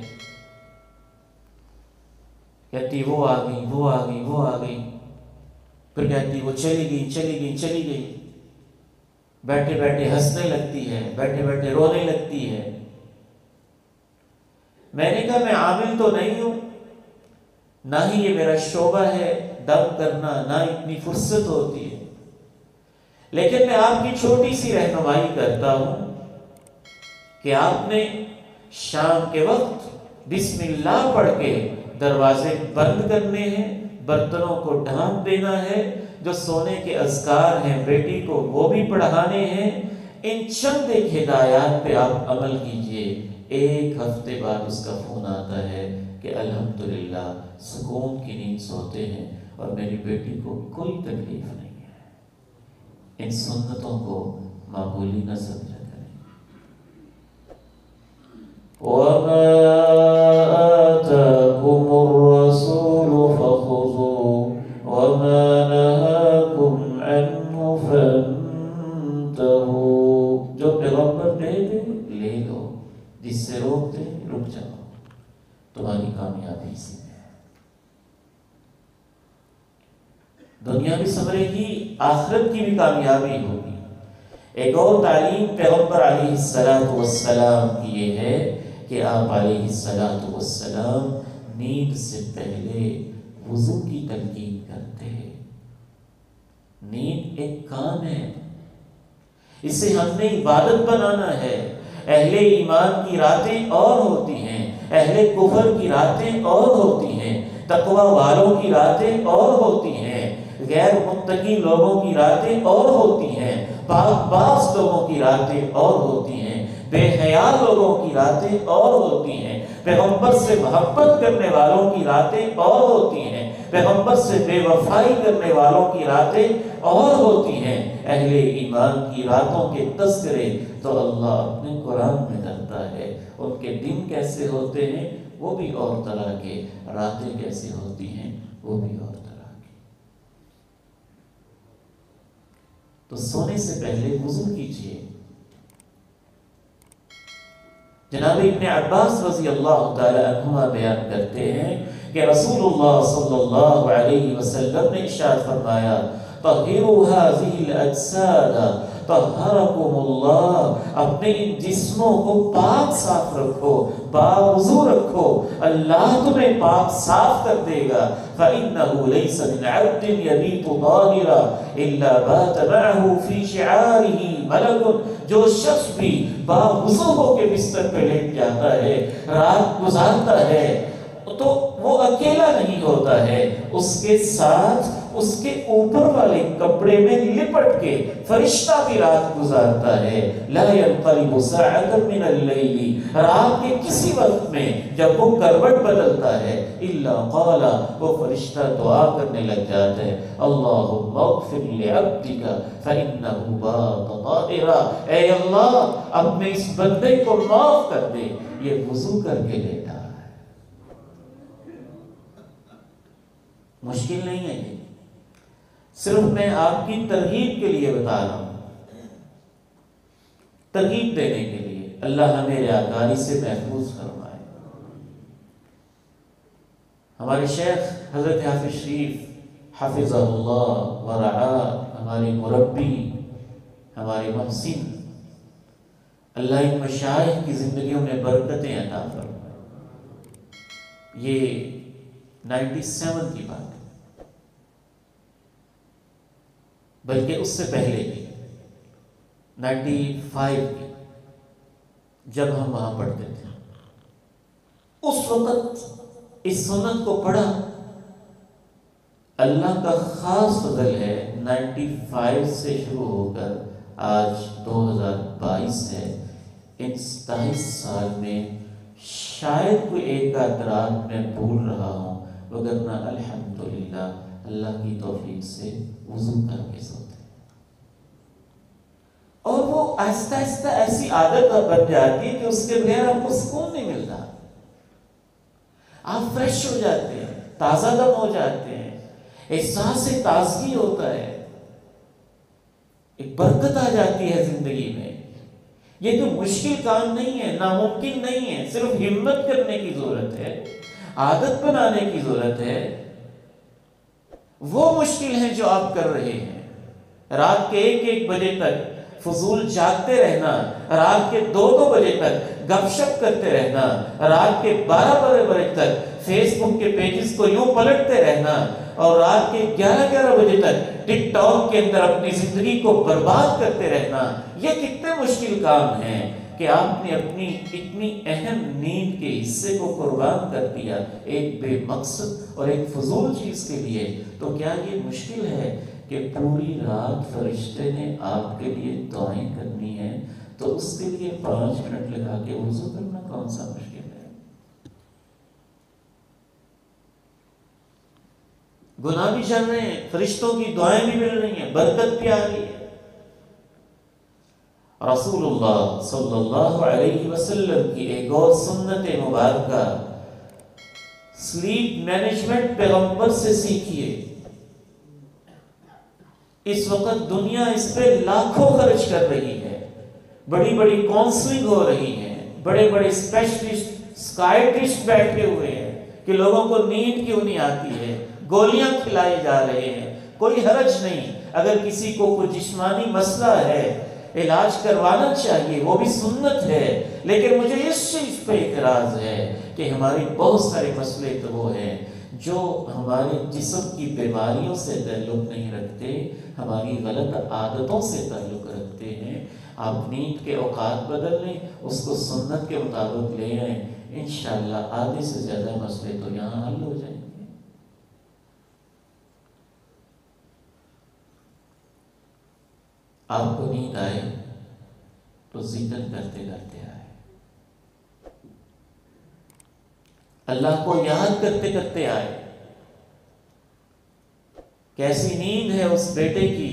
[SPEAKER 1] کہتی وہ آ گئی، وہ آ گئی، وہ آ گئی، پھر کہتی وہ چلی گئی، چلی گئی، چلی گئی، بیٹھے بیٹھے ہنسنے لگتی ہے، بیٹھے بیٹھے رونے لگتی ہے۔ میں نے کہا میں عامل تو نہیں ہوں، نہ ہی یہ میرا شعبہ ہے دم کرنا، نہ اتنی فرصت ہوتی ہے، لیکن میں آپ کی چھوٹی سی رہنمائی کرتا ہوں کہ آپ نے شام کے وقت بسم اللہ پڑھ کے دروازے بند کرنے ہیں، برتنوں کو ڈھانپ دینا ہے، جو سونے کے اذکار ہیں بیٹی کو وہ بھی پڑھانے ہیں۔ ان چند ایک ہدایات پہ آپ عمل کیجئے، ایک ہفتے بعد اس کا فون آتا ہے کہ الحمدللہ سکون کی نیند سوتے ہیں اور میری بیٹی کو کوئی تکلیف نہیں ہے۔ ان سنتوں کو معمولی نہ سمجھا کریں۔ وَمَا آتَاكُمُ الرَّسُولُ فَخُذُوهُ وَمَا نَهَاكُمْ عَنْهُ فَانْتَهُوا۔ جو پیغمبر دے دے لے لو، جس سے روک دے رک جاؤ، تمہاری کامیابی اسی میں ہے۔ دنیا بھی سنورے گی، آخرت کی بھی کامیابی ہوگی۔ ایک اور تعلیم پیغمبر علیہ السلام کی یہ ہے کہ آپ علیہ السلام نیند سے پہلے وضو کی تلقین کرتے ہیں۔ نیند ایک کام ہے، اسے ہم نے عبادت بنانا ہے۔ اہل ایمان کی راتیں اور ہوتی ہیں، اہل کفر کی راتیں اور ہوتی ہیں، تقوی والوں کی راتیں اور ہوتی ہیں، غیر متقی لوگوں کی راتیں اور ہوتی ہیں، پاک باز لوگوں کی راتیں اور ہوتی ہیں، بے حیا لوگوں کی راتیں اور ہوتی ہیں، پیغمبر سے محبت کرنے والوں کی راتیں اور ہوتی ہیں، پیغمبر سے بے وفائی کرنے والوں کی راتیں اور ہوتی ہیں۔ اہل ایمان کی راتوں کے تذکرے تو اللہ اپنے قرآن میں کرتا ہے۔ ان کے دن کیسے ہوتے ہیں وہ بھی اور طرح کے، راتیں کیسے ہوتی ہیں وہ بھی اور طرح کی۔ تو سونے سے پہلے وضو کیجیے۔ جناب ابن عباس رضی اللہ تعالی عنہما بیان کرتے ہیں کہ رسول اللہ صلی اللہ علیہ وسلم نے ارشاد فرمایا طہروا هذه الاجساد طہرکم اللہ، اپنے ان جسموں کو پاک صاف رکھو، باوضو رکھو، اللہ تمہیں پاک صاف کر دے گا۔ فإنه ليس من عبد يبيت ظاهرا إلا بات معه في شعاره ملك، جو شخص بھی باوضو ہو کے بستر پہ لیٹ جاتا ہے، رات گزارتا ہے، تو وہ اکیلا نہیں ہوتا ہے، اس کے ساتھ اس کے اوپر والے کپڑے میں لپٹ کے فرشتہ بھی رات گزارتا ہے۔ لا ينقلب ساعة من الليل، رات کے کسی وقت میں جب وہ کروٹ بدلتا ہے، الا قال، وہ فرشتہ دعا کرنے لگ جاتا ہے اللہم اغفر لعبدک فإنہ بات طاہرا، اے اللہ اپنے اس بندے کو معاف کر دے، یہ وضو کر کے لیٹا ہے۔ مشکل نہیں ہے یہ، صرف میں آپ کی ترغیب کے لیے بتا رہا ہوں، ترغیب دینے کے لیے۔ اللہ ہمیں ریاکاری سے محفوظ فرمائے۔ ہمارے شیخ حضرت حافظ شریف حفظہ اللہ ورعاہ، ہمارے مربی، ہمارے محسن، اللہ ان مشائخ کی زندگیوں میں برکتیں عطا فرمائے۔ یہ 97 کی بات ہے، بلکہ اس سے پہلے کی 95 کی، جب ہم وہاں پڑھتے تھے، اس وقت اس سنت کو پڑھا۔ اللہ کا خاص فضل ہے، 95 سے شروع ہو کر آج 2022 ہے، ان 27 سال میں شاید کوئی ایک آدھ رات میں بھول رہا ہوں، وگرنہ الحمدللہ اللہ کی توفیق سے وضو کر کے سوتے ہیں۔ اور وہ آہستہ آہستہ ایسی عادت بن جاتی ہے کہ اس کے بغیر آپ کو سکون نہیں ملتا، آپ فریش ہو جاتے ہیں، تازہ دم ہو جاتے ہیں، احساس تازگی ہوتا ہے، ایک برکت آ جاتی ہے زندگی میں۔ یہ کوئی مشکل کام نہیں ہے، ناممکن نہیں ہے، صرف ہمت کرنے کی ضرورت ہے۔ عادت بنانے کی ضرورت ہے۔ وہ مشکل ہیں جو آپ کر رہے ہیں، رات کے 1 بجے تک فضول جاگتے رہنا، رات کے 2 بجے تک گپ شپ کرتے رہنا، رات کے 12 بجے تک فیس بک کے پیجز کو یوں پلٹتے رہنا، اور رات کے 11 بجے تک ٹک ٹاک کے اندر اپنی زندگی کو برباد کرتے رہنا، یہ کتنے مشکل کام ہیں کہ آپ نے اپنی اتنی اہم نیند کے حصے کو قربان کر دیا ایک بے مقصد اور ایک فضول چیز کے لیے۔ تو کیا یہ مشکل ہے کہ پوری رات فرشتے نے آپ کے لیے دعائیں کرنی ہیں، تو اس کے لیے 5 منٹ لگا کے وضو کرنا کون سا مشکل ہے؟ گناہ بھی چل رہے ہیں، فرشتوں کی دعائیں بھی مل رہی ہیں، برکت بھی آ رہی ہے۔ رسول اللہ صلی اللہ علیہ وسلم کی ایک اور سنت مبارکہ، سلیپ مینجمنٹ پیغمبر سے سیکھیے۔ اس وقت دنیا اس پہ لاکھوں خرچ کر رہی ہے، بڑی بڑی کونسلنگ ہو رہی ہے، بڑے بڑے اسپیشلسٹ سکائٹرسٹ بیٹھے ہوئے ہیں کہ لوگوں کو نیند کیوں نہیں آتی ہے، گولیاں کھلائی جا رہے ہیں۔ کوئی حرج نہیں، اگر کسی کو کوئی جسمانی مسئلہ ہے علاج کروانا چاہیے، وہ بھی سنت ہے، لیکن مجھے اس چیز پہ اعتراض ہے کہ ہماری بہت سارے مسئلے تو وہ ہیں جو ہمارے جسم کی بیماریوں سے تعلق نہیں رکھتے، ہماری غلط عادتوں سے تعلق رکھتے ہیں۔ آپ نیند کے اوقات بدل لیں، اس کو سنت کے مطابق لے آئیں، انشاءاللہ آدھے سے زیادہ مسئلے تو یہاں حل ہو جائیں گے۔ آپ کو نیند آئے تو ذکر کرتے کرتے آئے، اللہ کو یاد کرتے کرتے آئے۔ کیسی نیند ہے اس بیٹے کی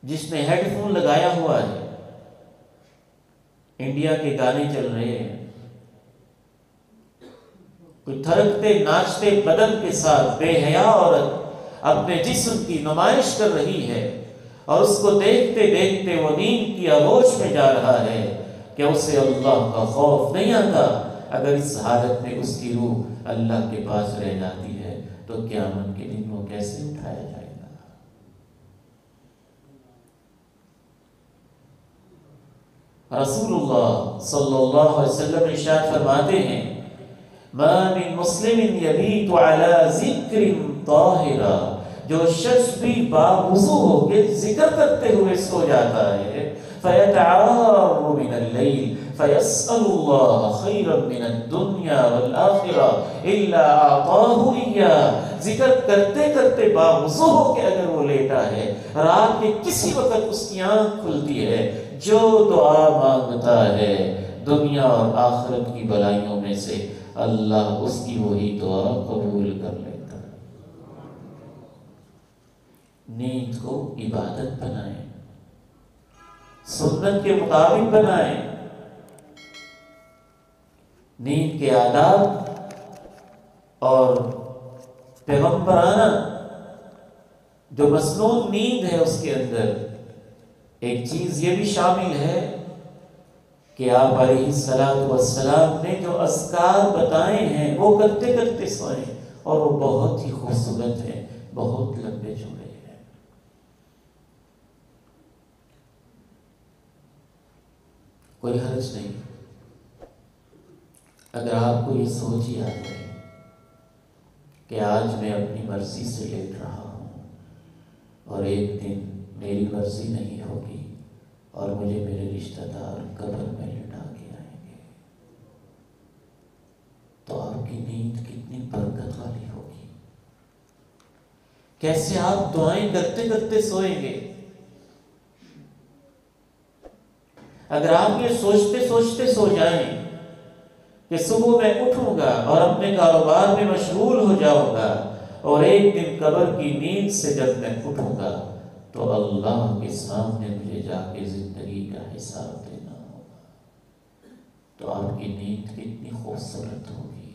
[SPEAKER 1] جس نے ہیڈ فون لگایا ہوا ہے، انڈیا کے گانے چل رہے ہیں، کوئی تھرکتے ناچتے بدن کے ساتھ بے حیا عورت اپنے جسم کی نمائش کر رہی ہے، اور اس کو دیکھتے دیکھتے وہ نیند کی آغوش میں جا رہا ہے کہ اسے اللہ کا خوف نہیں آتا۔ اگر اس حالت میں اس کی روح اللہ کے پاس رہ جاتی ہے تو قیامت کے دن وہ کیسے اٹھایا جائے گا؟ رسول اللہ صلی اللہ علیہ وسلم ارشاد فرماتے ہیں، ما من مسلم یبیت علی ذکر طاہرہ، جو شخص بھی باوضو ہو کے ذکر کرتے ہوئے سو جاتا ہے، فیتعار من اللیل فیسأل اللہ خیرا من الدنیا والآخرہ الا اعطاہ ایاہ، ذکر کرتے کرتے باوضو ہو کے اگر وہ لیٹا ہے، رات کے کسی وقت اس کی آنکھ کھلتی ہے، جو دعا مانگتا ہے دنیا اور آخرت کی بلائیوں میں سے اللہ اس کی وہی دعا قبول کر لیتا ہے۔ نیند کو عبادت بنائیں، سنت کے مطابق بنائیں، نیند کے آداب اور پیغمبرانہ جو مسنون نیند ہے اس کے اندر ایک چیز یہ بھی شامل ہے کہ آپ علیہ السلام نے جو اذکار بتائے ہیں وہ کرتے کرتے سوئیں، اور وہ بہت ہی خوبصورت ہیں، بہت لمبے چوڑے ہیں۔ کوئی حرج نہیں اگر آپ کو یہ سوچ ہی آ جائے کہ آج میں اپنی مرضی سے لیٹ رہا ہوں اور ایک دن میری مرضی نہیں ہوگی اور مجھے میرے رشتہ دار قبر میں لٹا کے آئیں گے، تو آپ کی نیند کتنی برکت والی ہوگی، کیسے آپ دعائیں کرتے کرتے سوئیں گے۔ اگر آپ یہ سوچتے سوچتے سو جائیں کہ صبح میں اٹھوں گا اور اپنے کاروبار میں مشغول ہو جاؤں گا، اور ایک دن قبر کی نیند سے جب میں اٹھوں گا تو اللہ کے سامنے مجھے جا کے زندگی کا حساب دینا ہوگا، تو آپ کی نیند کتنی خوبصورت ہوگی۔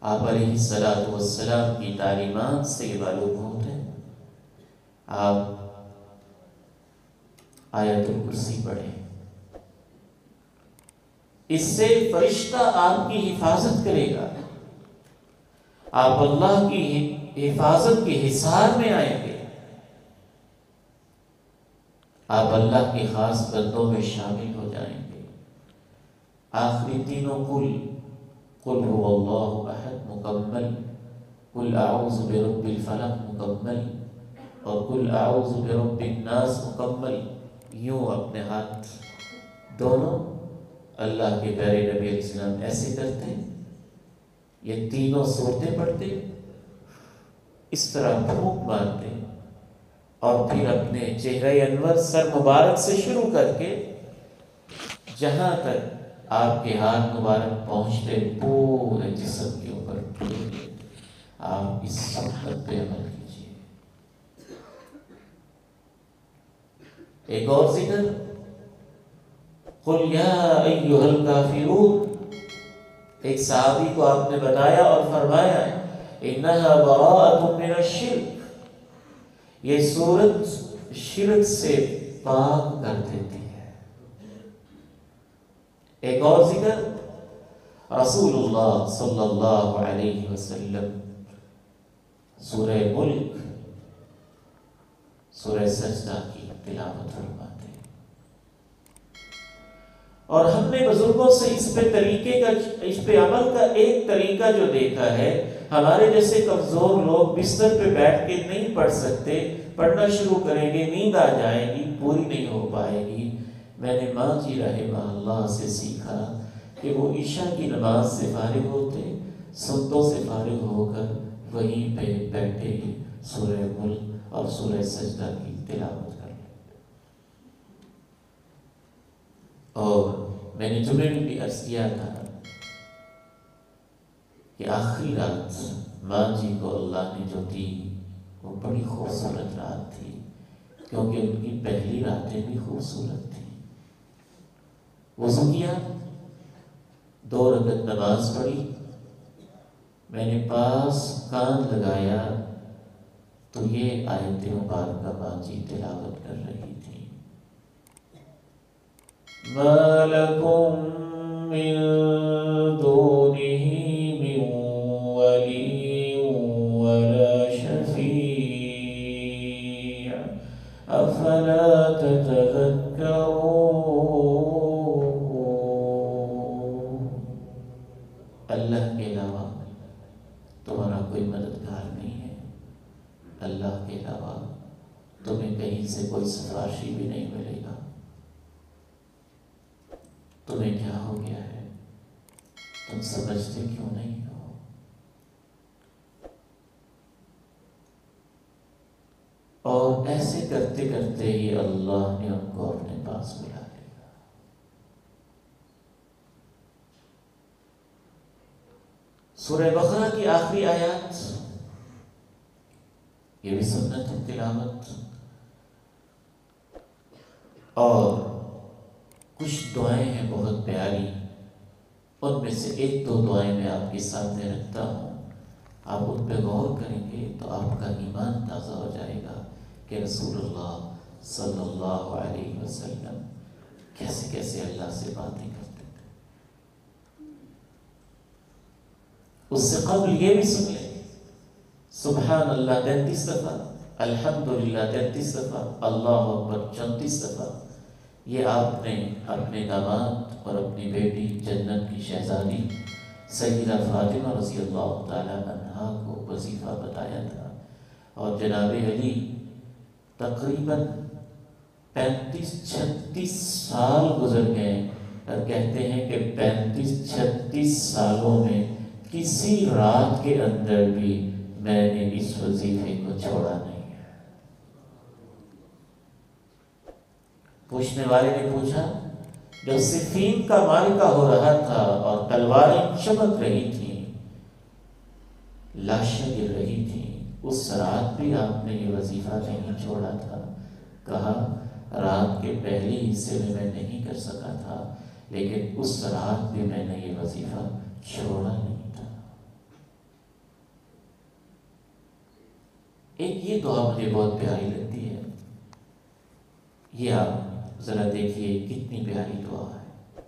[SPEAKER 1] آپ علیہ السلام کی تعلیمات سے یہ معلوم ہوتا ہے۔ آپ آیت الکرسی پڑھیں، اس سے فرشتہ آپ کی حفاظت کرے گا، آپ اللہ کی حفاظت کے حصار میں آئیں گے، آپ اللہ کے خاص بندوں میں شامل ہو جائیں گے۔ آخری تینوں قل هو اللہ احد مکمل، قل اعوذ برب الفلق مکمل، اور قل اعوذ برب الناس مکمل، یوں اپنے ہاتھ دونوں اللہ کے پیارے نبی علیہ السلام ایسے کرتے، یہ تینوں صورتیں پڑھتے، اس طرح پھونک مارتے، اور پھر اپنے چہرہ انور سر مبارک سے شروع کر کے جہاں تک آپ کے ہاتھ مبارک پہنچتے پورے جسم کے اوپر پھولتے۔ آپ اس سنت پہ عمل کیجیے۔ ایک اور ذکر، قل یا ایھا الکافرون، ایک صحابی کو آپ نے بتایا اور فرمایا انھا براءۃ من الشرک، یہ سورت شرک سے پاک کر دیتی ہے۔ ایک اور ذکر، رسول اللہ صلی اللہ علیہ وسلم سورہ ملک، سورہ سجدہ کی تلاوت فرماتے ہیں، اور ہم نے بزرگوں سے اس پہ عمل کا ایک طریقہ جو دیکھا ہے، ہمارے جیسے کمزور لوگ بستر پہ بیٹھ کے نہیں پڑھ سکتے، پڑھنا شروع کریں گے نیند آ جائے گی، پوری نہیں ہو پائے گی۔ میں نے ماں جی رحمہ اللہ سے سیکھا کہ وہ عشاء کی نماز سے فارغ ہوتے، سنتوں سے فارغ ہو کر وہیں پہ بیٹھے ہی سورہ ملک اور سورہ سجدہ کی تلاوت کر لیں۔ اور میں نے جمعے میں بھی عرض کیا تھا کہ آخری رات ماں جی کو اللہ نے جو دی وہ بڑی خوبصورت رات تھی، کیونکہ ان کی پہلی راتیں بھی خوبصورت تھیں۔ وضو کیا، 2 رکعت نماز پڑھی، میں نے پاس کان لگایا تو یہ آیت مبارکہ ماں جی تلاوت کر رہی تھی، مَا لَكُم مِّن دُونِهِ مِن وَلِيٍّ وَلَا شَفِيعٍ أَفَلَا تَتَذَكَّرُونَ۔ اللہ کے علاوہ تمہارا کوئی مددگار نہیں ہے، اللہ کے علاوہ تمہیں کہیں سے کوئی سفارشی بھی نہیں ملے گا۔ تمہیں کیا ہو گیا ہے؟ تم سمجھتے کیوں نہیں ہو؟ اور ایسے کرتے کرتے ہی اللہ نے ان کو اپنے پاس بلا لیا۔ سورہ بقرہ کی آخری آیات، یہ بھی سنت تلاوت، اور کچھ دعائیں ہیں بہت پیاری، ان میں سے 1-2 دعائیں میں آپ کے سامنے رکھتا ہوں، آپ ان پہ غور کریں گے تو آپ کا ایمان تازہ ہو جائے گا کہ رسول اللہ صلی اللہ علیہ وسلم کیسے کیسے اللہ سے باتیں کرتے تھے۔ اس سے قبل یہ بھی سن لیں، سبحان اللہ 33 دفعہ، الحمدللہ 33 دفعہ، اللہ اکبر 34 دفعہ، یہ آپ نے اپنے داماد اور اپنی بیٹی جنت کی شہزادی سیدہ فاطمہ رضی اللہ تعالیٰ عنہا کو وظیفہ بتایا تھا، اور جناب علی تقریباً 35-36 سال گزر گئے، اور کہتے ہیں کہ 35-36 سالوں میں کسی رات کے اندر بھی میں نے اس وظیفے کو چھوڑا نہیں ہے۔ پوچھنے والے نے پوچھا، جب صفین کا معرکہ ہو رہا تھا اور تلواریں چمک رہی تھیں، لاشیں گر رہی تھیں، اس رات بھی آپ نے یہ وظیفہ نہیں چھوڑا تھا؟ کہا رات کے پہلے حصے میں نہیں کر سکا تھا، لیکن اس رات بھی میں نے یہ وظیفہ چھوڑا نہیں تھا۔ ایک یہ دعا مجھے بہت پیاری لگتی ہے، یہ آپ ذرا دیکھیے کتنی پیاری دعا ہے۔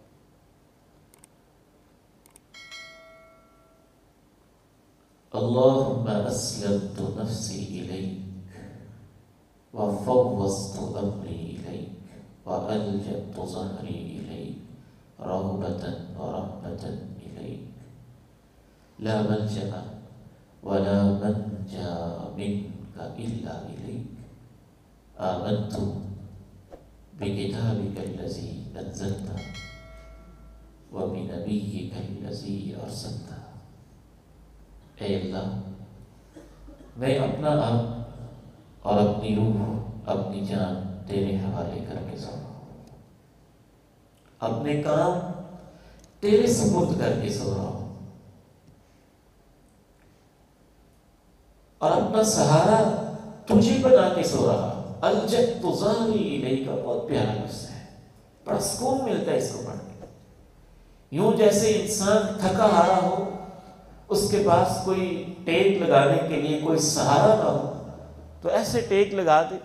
[SPEAKER 1] اللهم أسلمت نفسي إليك وفوضت أمري إليك وألجأت ظهري إليك رغبة ورهبة إليك لا ملجأ ولا منجا منك إلا إليك آمنت بكتابك الذي أنزلته وبنبيك الذي أرسلته۔ اے اللہ، میں اپنا آپ اور اپنی روح، اپنی جان تیرے حوالے کر کے سو رہا ہوں، اپنے کام تیرے سپرد کر کے سو رہا ہوں، اور اپنا سہارا تجھے بنا کے سو رہا ہوں۔ الجأت ظہری الیک کا بہت پیارا لفظ ہے، بڑا سکون ملتا ہے اس کو پڑھ کے۔ یوں جیسے انسان تھکا ہارا ہو، اس کے پاس کوئی ٹیک لگانے کے لیے کوئی سہارا نہ ہو، تو ایسے ٹیک لگا دے،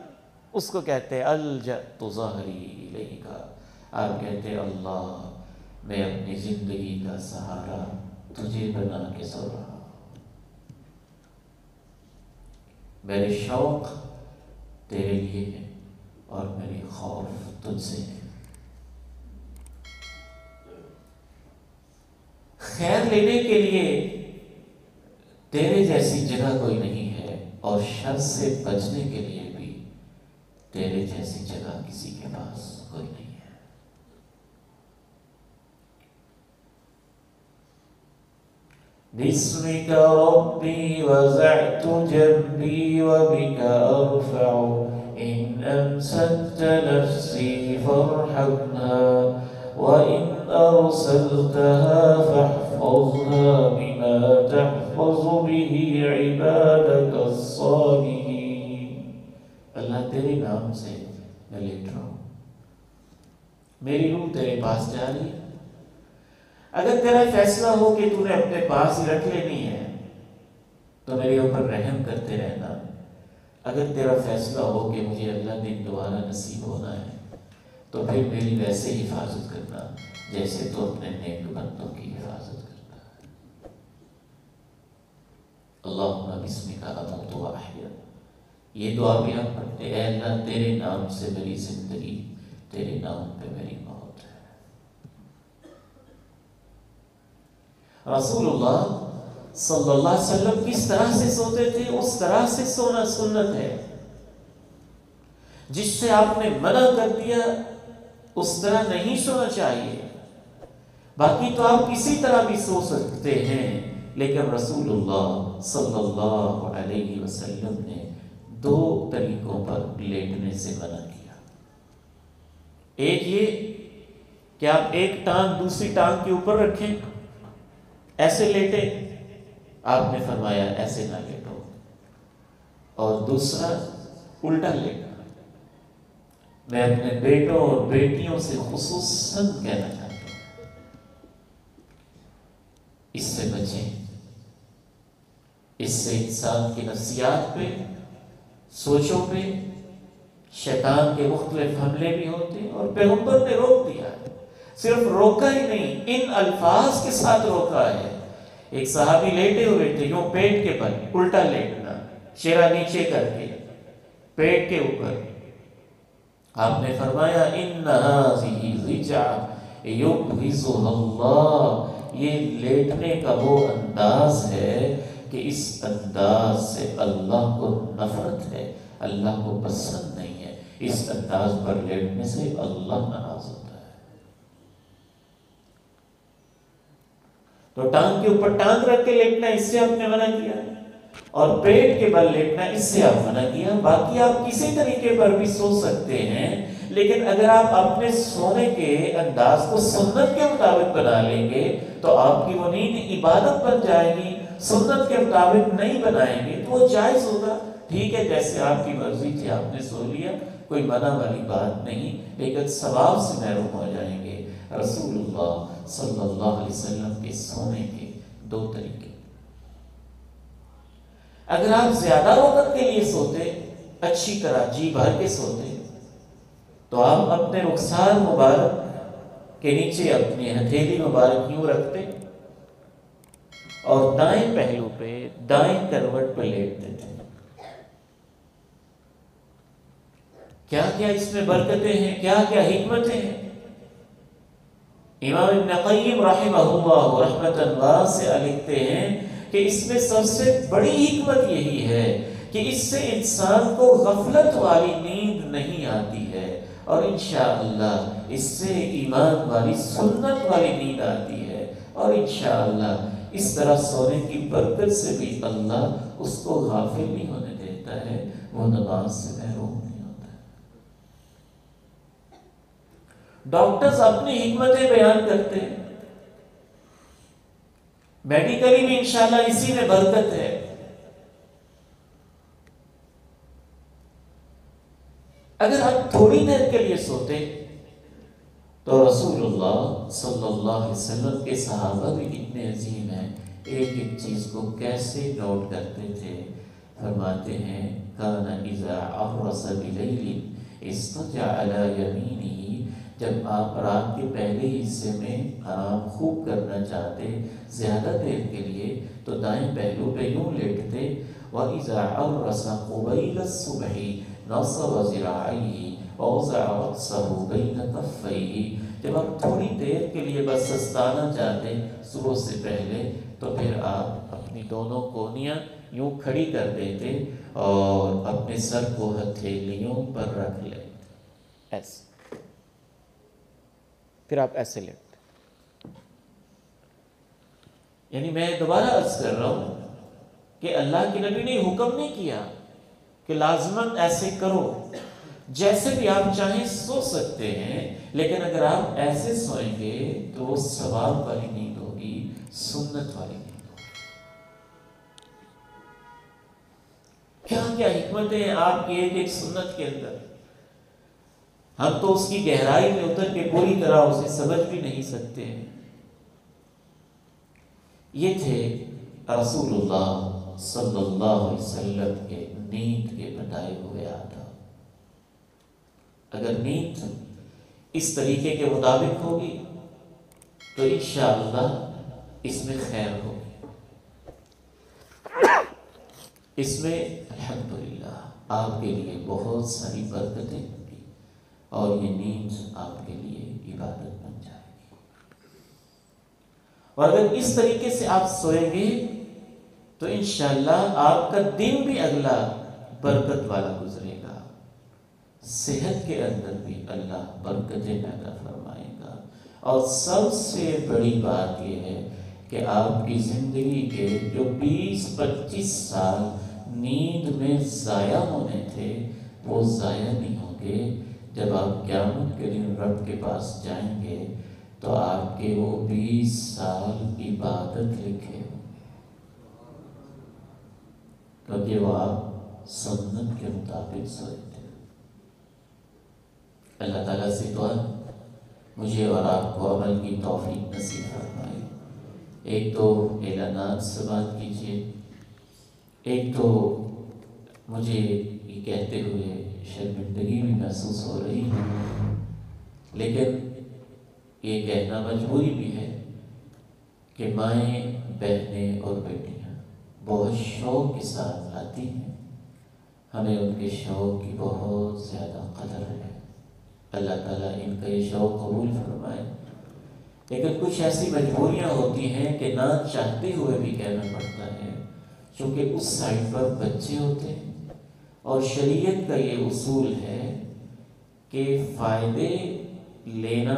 [SPEAKER 1] اس کو کہتے ہیں الجأت ظہری الیک۔ آپ کہتے ہیں اللہ، میں اپنی زندگی کا سہارا تجھے بنا کے سو رہا ہوں، میرے شوق تیرے لیے ہے اور میرے خوف تجھ سے ہے۔ خیر لینے کے لیے تیرے جیسی جگہ کوئی نہیں ہے، اور شر سے بچنے کے لیے بھی تیرے جیسی جگہ کسی کے پاس کوئی نہیں ہے۔ بسمك ربي وزعت جنبي وبك أرفع إن أمسكت نفسي فارحمها وإن أرسلتها فاحفظها بما تحفظ به عبادك الصالحين۔ اللہ تیرے نام سے میں لیٹ رہا ہوں، میری روح تیرے پاس جا رہی ہے۔ اگر تیرا فیصلہ ہو کہ تو نے اپنے پاس ہی رکھ لینی ہے تو میرے اوپر رحم کرتے رہنا، اگر تیرا فیصلہ ہو کہ مجھے اللہ دن دوبارہ نصیب ہونا ہے تو پھر میری ویسے حفاظت کرنا جیسے تو اپنے نیک بندوں کی حفاظت کرتا ہے۔ اللہم بسمک اموت واحیا، یہ دعا بھی آپ پڑھتے ہیں، اے اللہ تیرے نام سے میری زندگی، تیرے نام پہ میری موت ہے۔ رسول اللہ صلی اللہ علیہ وسلم کس طرح سے سوتے تھے، اس طرح سے سونا سنت ہے۔ جس سے آپ نے منع کر دیا اس طرح نہیں سونا چاہیے۔ باقی تو آپ کسی طرح بھی سو سکتے ہیں، لیکن رسول اللہ صلی اللہ علیہ وسلم نے دو طریقوں پر لیٹنے سے منع کیا۔ ایک یہ کہ آپ ایک ٹانگ دوسری ٹانگ کے اوپر رکھیں، ایسے لیٹے، آپ نے فرمایا ایسے نہ لیٹو، اور دوسرا الٹا لیٹا۔ میں اپنے بیٹوں اور بیٹیوں سے خصوصاً کہنا چاہتا ہوں، اس سے بچیں، اس سے انسان کی نفسیات پہ، سوچوں پہ شیطان کے مختلف حملے بھی ہوتے ہیں، اور پیغمبر نے روک دیا ہے، صرف روکا ہی نہیں، ان الفاظ کے ساتھ روکا ہے۔ ایک صحابی لیٹے ہوئے تھے، یوں پیٹ کے بل، الٹا لیٹنا، چہرہ نیچے کر کے پیٹ کے اوپر، آپ نے فرمایا ان هذه رجع یبغضها اللہ، یہ لیٹنے کا وہ انداز ہے کہ اس انداز سے اللہ کو نفرت ہے، اللہ کو پسند نہیں ہے، اس انداز پر لیٹنے سے اللہ ناراض ہوتا ہے۔ تو ٹانگ کے اوپر ٹانگ رکھ کے لیٹنا، اس سے آپ نے منع کیا، اور پیٹ کے بل لیٹنا، اس سے آپ منع کیا۔ باقی آپ کسی طریقے پر بھی سو سکتے ہیں، لیکن اگر آپ اپنے سونے کے انداز کو سنت کے مطابق بنا لیں گے تو آپ کی وہ نیند عبادت بن جائے گی۔ سنت کے مطابق نہیں بنائیں گے تو وہ جائز ہوگا، ٹھیک ہے، جیسے آپ کی مرضی تھی آپ نے سو لیا، کوئی منع والی بات نہیں، لیکن ثواب سے محروم ہو جائیں گے۔ رسول اللہ صلی اللہ علیہ وسلم کے سونے کے دو طریقے۔ اگر آپ زیادہ وقت کے لیے سوتے، اچھی طرح جی بھر کے سوتے، تو آپ اپنے رخسار مبارک کے نیچے اپنی ہتھیلی مبارک یوں رکھتے، اور دائیں پہلو پہ دائیں کروٹ پہ لیٹتے تھے۔ کیا کیا اس میں برکتیں ہیں، کیا کیا حکمتیں ہیں۔ امام ابن قیم رحمہ اللہ رحمۃ واسعہ لکھتے ہیں کہ اس میں سب سے بڑی حکمت یہی ہے کہ اس سے انسان کو غفلت والی نیند نہیں آتی ہے، اور انشاءاللہ اس سے ایمان والی سنت والی نیند آتی ہے، اور انشاءاللہ اس طرح سونے کی برکت سے بھی اللہ اس کو غافل نہیں ہونے دیتا ہے، وہ نماز سے محروم نہیں ہوتا ہے۔ ڈاکٹرز اپنی حکمتیں بیان کرتے ہیں، میڈیکلی بھی انشاءاللہ اسی میں برکت ہے۔ اگر ہم تھوڑی دیر کے لیے سوتے تو رسول اللہ صلی اللہ علیہ وسلم کے صحابہ بھی اتنے عظیم ہیں، ایک ایک چیز کو کیسے نوٹ کرتے تھے۔ فرماتے ہیں کان اذا عرس بلیل استجع علی یمینہ، جب آپ رات کے پہلے حصے میں آرام خوب کرنا چاہتے زیادہ دیر کے لیے تو دائیں پہلو پہ یوں لیٹتے، وَإِذَا عَرَّسَ قُبَيْلَ الصُّبْحِ نَصَبَ ذِرَاعَيْهِ وَوَضَعَ رَأْسَهُ بَيْنَ كَفَّيْهِ، جب آپ تھوڑی دیر کے لیے بس سستانا چاہتے صبح سے پہلے تو پھر آپ اپنی دونوں کونیاں یوں کھڑی کر دیتے اور اپنے سر کو ہتھیلیوں پر رکھ لیتے، ایسے، پھر آپ ایسے لیٹتے۔ یعنی میں دوبارہ عرض کر رہا ہوں کہ اللہ کے نبی نے حکم نہیں کیا کہ لازماً ایسے کرو، جیسے بھی آپ چاہیں سو سکتے ہیں، لیکن اگر آپ ایسے سوئیں گے تو وہ ثواب والی نیند ہوگی، سنت والی نیند ہوگی۔ کیا کیا حکمتیں ہیں آپ کی ایک ایک سنت کے اندر، ہم تو اس کی گہرائی میں اتر کے پوری طرح اسے سمجھ بھی نہیں سکتے ہیں۔ یہ تھے رسول اللہ صلی اللہ علیہ وسلم کے نیند کے بتائے ہوئے آداب۔ اگر نیند اس طریقے کے مطابق ہوگی تو انشاءاللہ اس میں خیر ہوگی، اس میں الحمدللہ آپ کے لیے بہت ساری برکتیں ہوں گی، اور یہ نیند آپ کے لیے عبادت بن جائے گی۔ اور اگر اس طریقے سے آپ سوئیں گے تو انشاءاللہ آپ کا دن بھی اگلا برکت والا گزرے گا، صحت کے اندر بھی اللہ برکتیں پیدا فرمائے گا، اور سب سے بڑی بات یہ ہے کہ آپ کی زندگی کے جو 20-25 سال نیند میں ضائع ہونے تھے وہ ضائع نہیں ہوں گے۔ جب آپ قیامت کے دن رب کے پاس جائیں گے تو آپ کے وہ 20 سال عبادت لکھے ہوں گے، کیونکہ وہ آپ سنت کے مطابق سوئے تھے۔ اللہ تعالیٰ سے دعا مجھے اور آپ کو عمل کی توفیق نصیب فرمائے۔ ایک تو اعلانات سے بات کیجیے، ایک تو مجھے یہ کہتے ہوئے شرمندگی بھی محسوس ہو رہی ہے، لیکن یہ کہنا مجبوری بھی ہے کہ مائیں، بہنیں اور بیٹیاں بہت شوق کے ساتھ آتی ہیں، ہمیں ان کے شوق کی بہت زیادہ قدر ہے۔ اللہ تعالیٰ ان کا یہ شوق قبول فرمائے، لیکن کچھ ایسی مجبوریاں ہوتی ہیں کہ نہ چاہتے ہوئے بھی کہنا پڑتا ہے، چونکہ اس سائڈ پر بچے ہوتے ہیں، اور شریعت کا یہ اصول ہے کہ فائدے لینا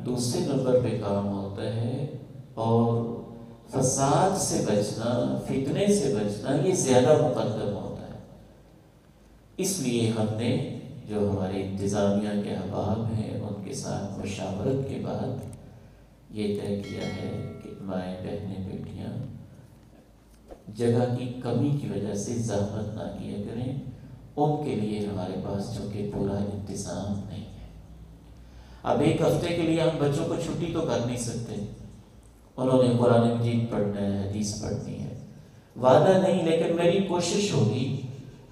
[SPEAKER 1] دوسرے نمبر پہ کام ہوتا ہے، اور فساد سے بچنا، فتنے سے بچنا یہ زیادہ مقدم ہوتا ہے۔ اس لیے ہم نے جو ہمارے انتظامیہ کے احباب ہیں ان کے ساتھ مشاورت کے بعد یہ طے کیا ہے کہ مائیں، بہنیں، بیٹیاں جگہ کی کمی کی وجہ سے زحمت نہ کیا کریں، ان کے لیے ہمارے پاس چونکہ پورا انتظام نہیں ہے۔ اب ایک ہفتے کے لیے ہم بچوں کو چھٹی تو کر نہیں سکتے، انہوں نے قرآن مجید پڑھنا ہے، حدیث پڑھنی ہے، وعدہ نہیں، لیکن میری کوشش ہوگی،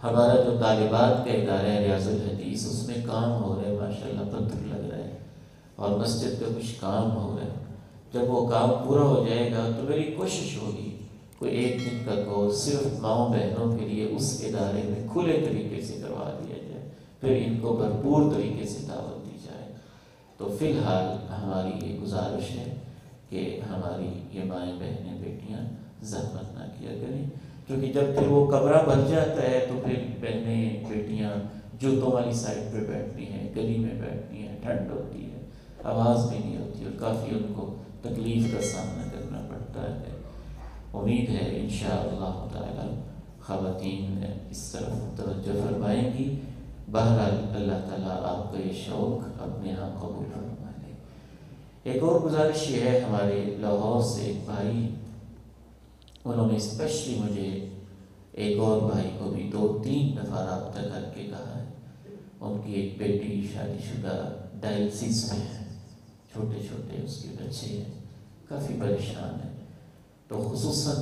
[SPEAKER 1] ہمارا جو طالبات کا ادارہ ہے ریاض الحدیث، اس میں کام ہو رہے ہیں، ماشاءاللہ پتھر لگ رہے ہیں، اور مسجد پہ کچھ کام ہو رہا ہے، جب وہ کام پورا ہو جائے گا تو میری کوشش ہوگی کوئی ایک دن کا کورس صرف ماؤں بہنوں کے لیے اس ادارے میں کھلے طریقے سے کروا دیا جائے، پھر ان کو بھرپور طریقے سے دعوت دی جائے۔ تو فی الحال ہماری یہ گزارش ہے کہ ہماری یہ مائیں بہنیں بیٹیاں زحمت نہ کیا کریں، کیونکہ جب پھر وہ کمرہ بھر جاتا ہے تو پھر بہنیں بیٹیاں جوتوں والی سائڈ پہ بیٹھتی ہیں، گلی میں بیٹھتی ہیں، ٹھنڈ ہوتی ہے، آواز بھی نہیں ہوتی اور کافی ان کو تکلیف کا سامنا کرنا پڑتا ہے۔ امید ہے انشاءاللہ تعالی خواتین اس طرف توجہ فرمائیں گی۔ بہرحال اللہ تعالیٰ آپ کا یہ شوق اپنے ہاں قبول فرما لے۔ ایک اور گزارش یہ ہے، ہمارے لاہور سے ایک بھائی، انہوں نے اسپیشلی مجھے ایک اور بھائی کو بھی 2-3 دفعہ رابطہ کر کے کہا ہے، ان کی ایک بیٹی شادی شدہ ڈائلسس میں ہے، چھوٹے چھوٹے اس کے بچے ہیں، کافی پریشان ہے۔ تو خصوصاً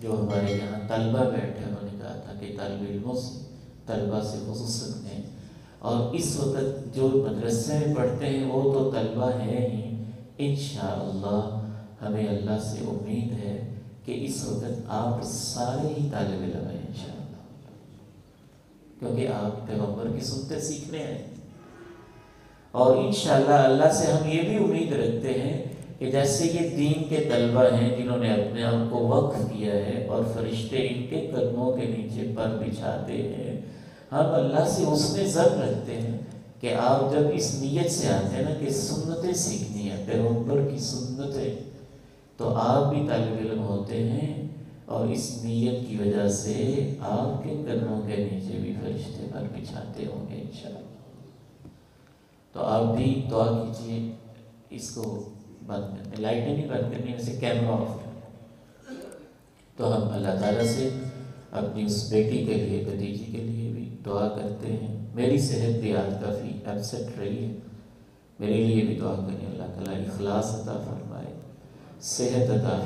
[SPEAKER 1] جو ہمارے یہاں طلبہ بیٹھے، انہوں نے کہا تھا کہ طالب علموں سے، طلبہ سے خصوصاً ہیں، اور اس وقت جو مدرسے میں پڑھتے ہیں وہ تو طلبہ ہیں ہی، انشاءاللہ ہمیں اللہ سے امید ہے کہ اس وقت آپ سارے ہی طالب علم ہیں انشاءاللہ، کیونکہ آپ پیغمبر کی سنتیں سیکھنے ہیں۔ اور انشاءاللہ اللہ سے ہم یہ بھی امید رکھتے ہیں کہ جیسے یہ دین کے طلبہ ہیں جنہوں نے اپنے آپ کو وقف کیا ہے اور فرشتے ان کے قدموں کے نیچے پر بچھاتے ہیں، ہم اللہ سے حسن ظن رکھتے ہیں کہ آپ جب اس نیت سے آتے ہیں نا کہ سنتیں سیکھنی ہے، پیغمبر کی سنتیں، تو آپ بھی طالب علم ہوتے ہیں، اور اس نیت کی وجہ سے آپ کے قدموں کے نیچے بھی فرشتے پر بچھاتے ہوں گے انشاءاللہ۔ تو آپ بھی دعا کیجیے۔ اس کو بند کرنے، لائٹیں نہیں بند کرنی، ویسے کیمرہ آف کرنا۔ تو ہم اللہ تعالیٰ سے اپنی اس بیٹی کے لیے، بھتیجی کے لیے بھی دعا کرتے ہیں۔ میری صحت بھی آج کافی اپسیٹ رہی ہے، میرے لیے بھی دعا کریں، اللہ تعالیٰ اخلاص عطا فرمائے، صحت عطا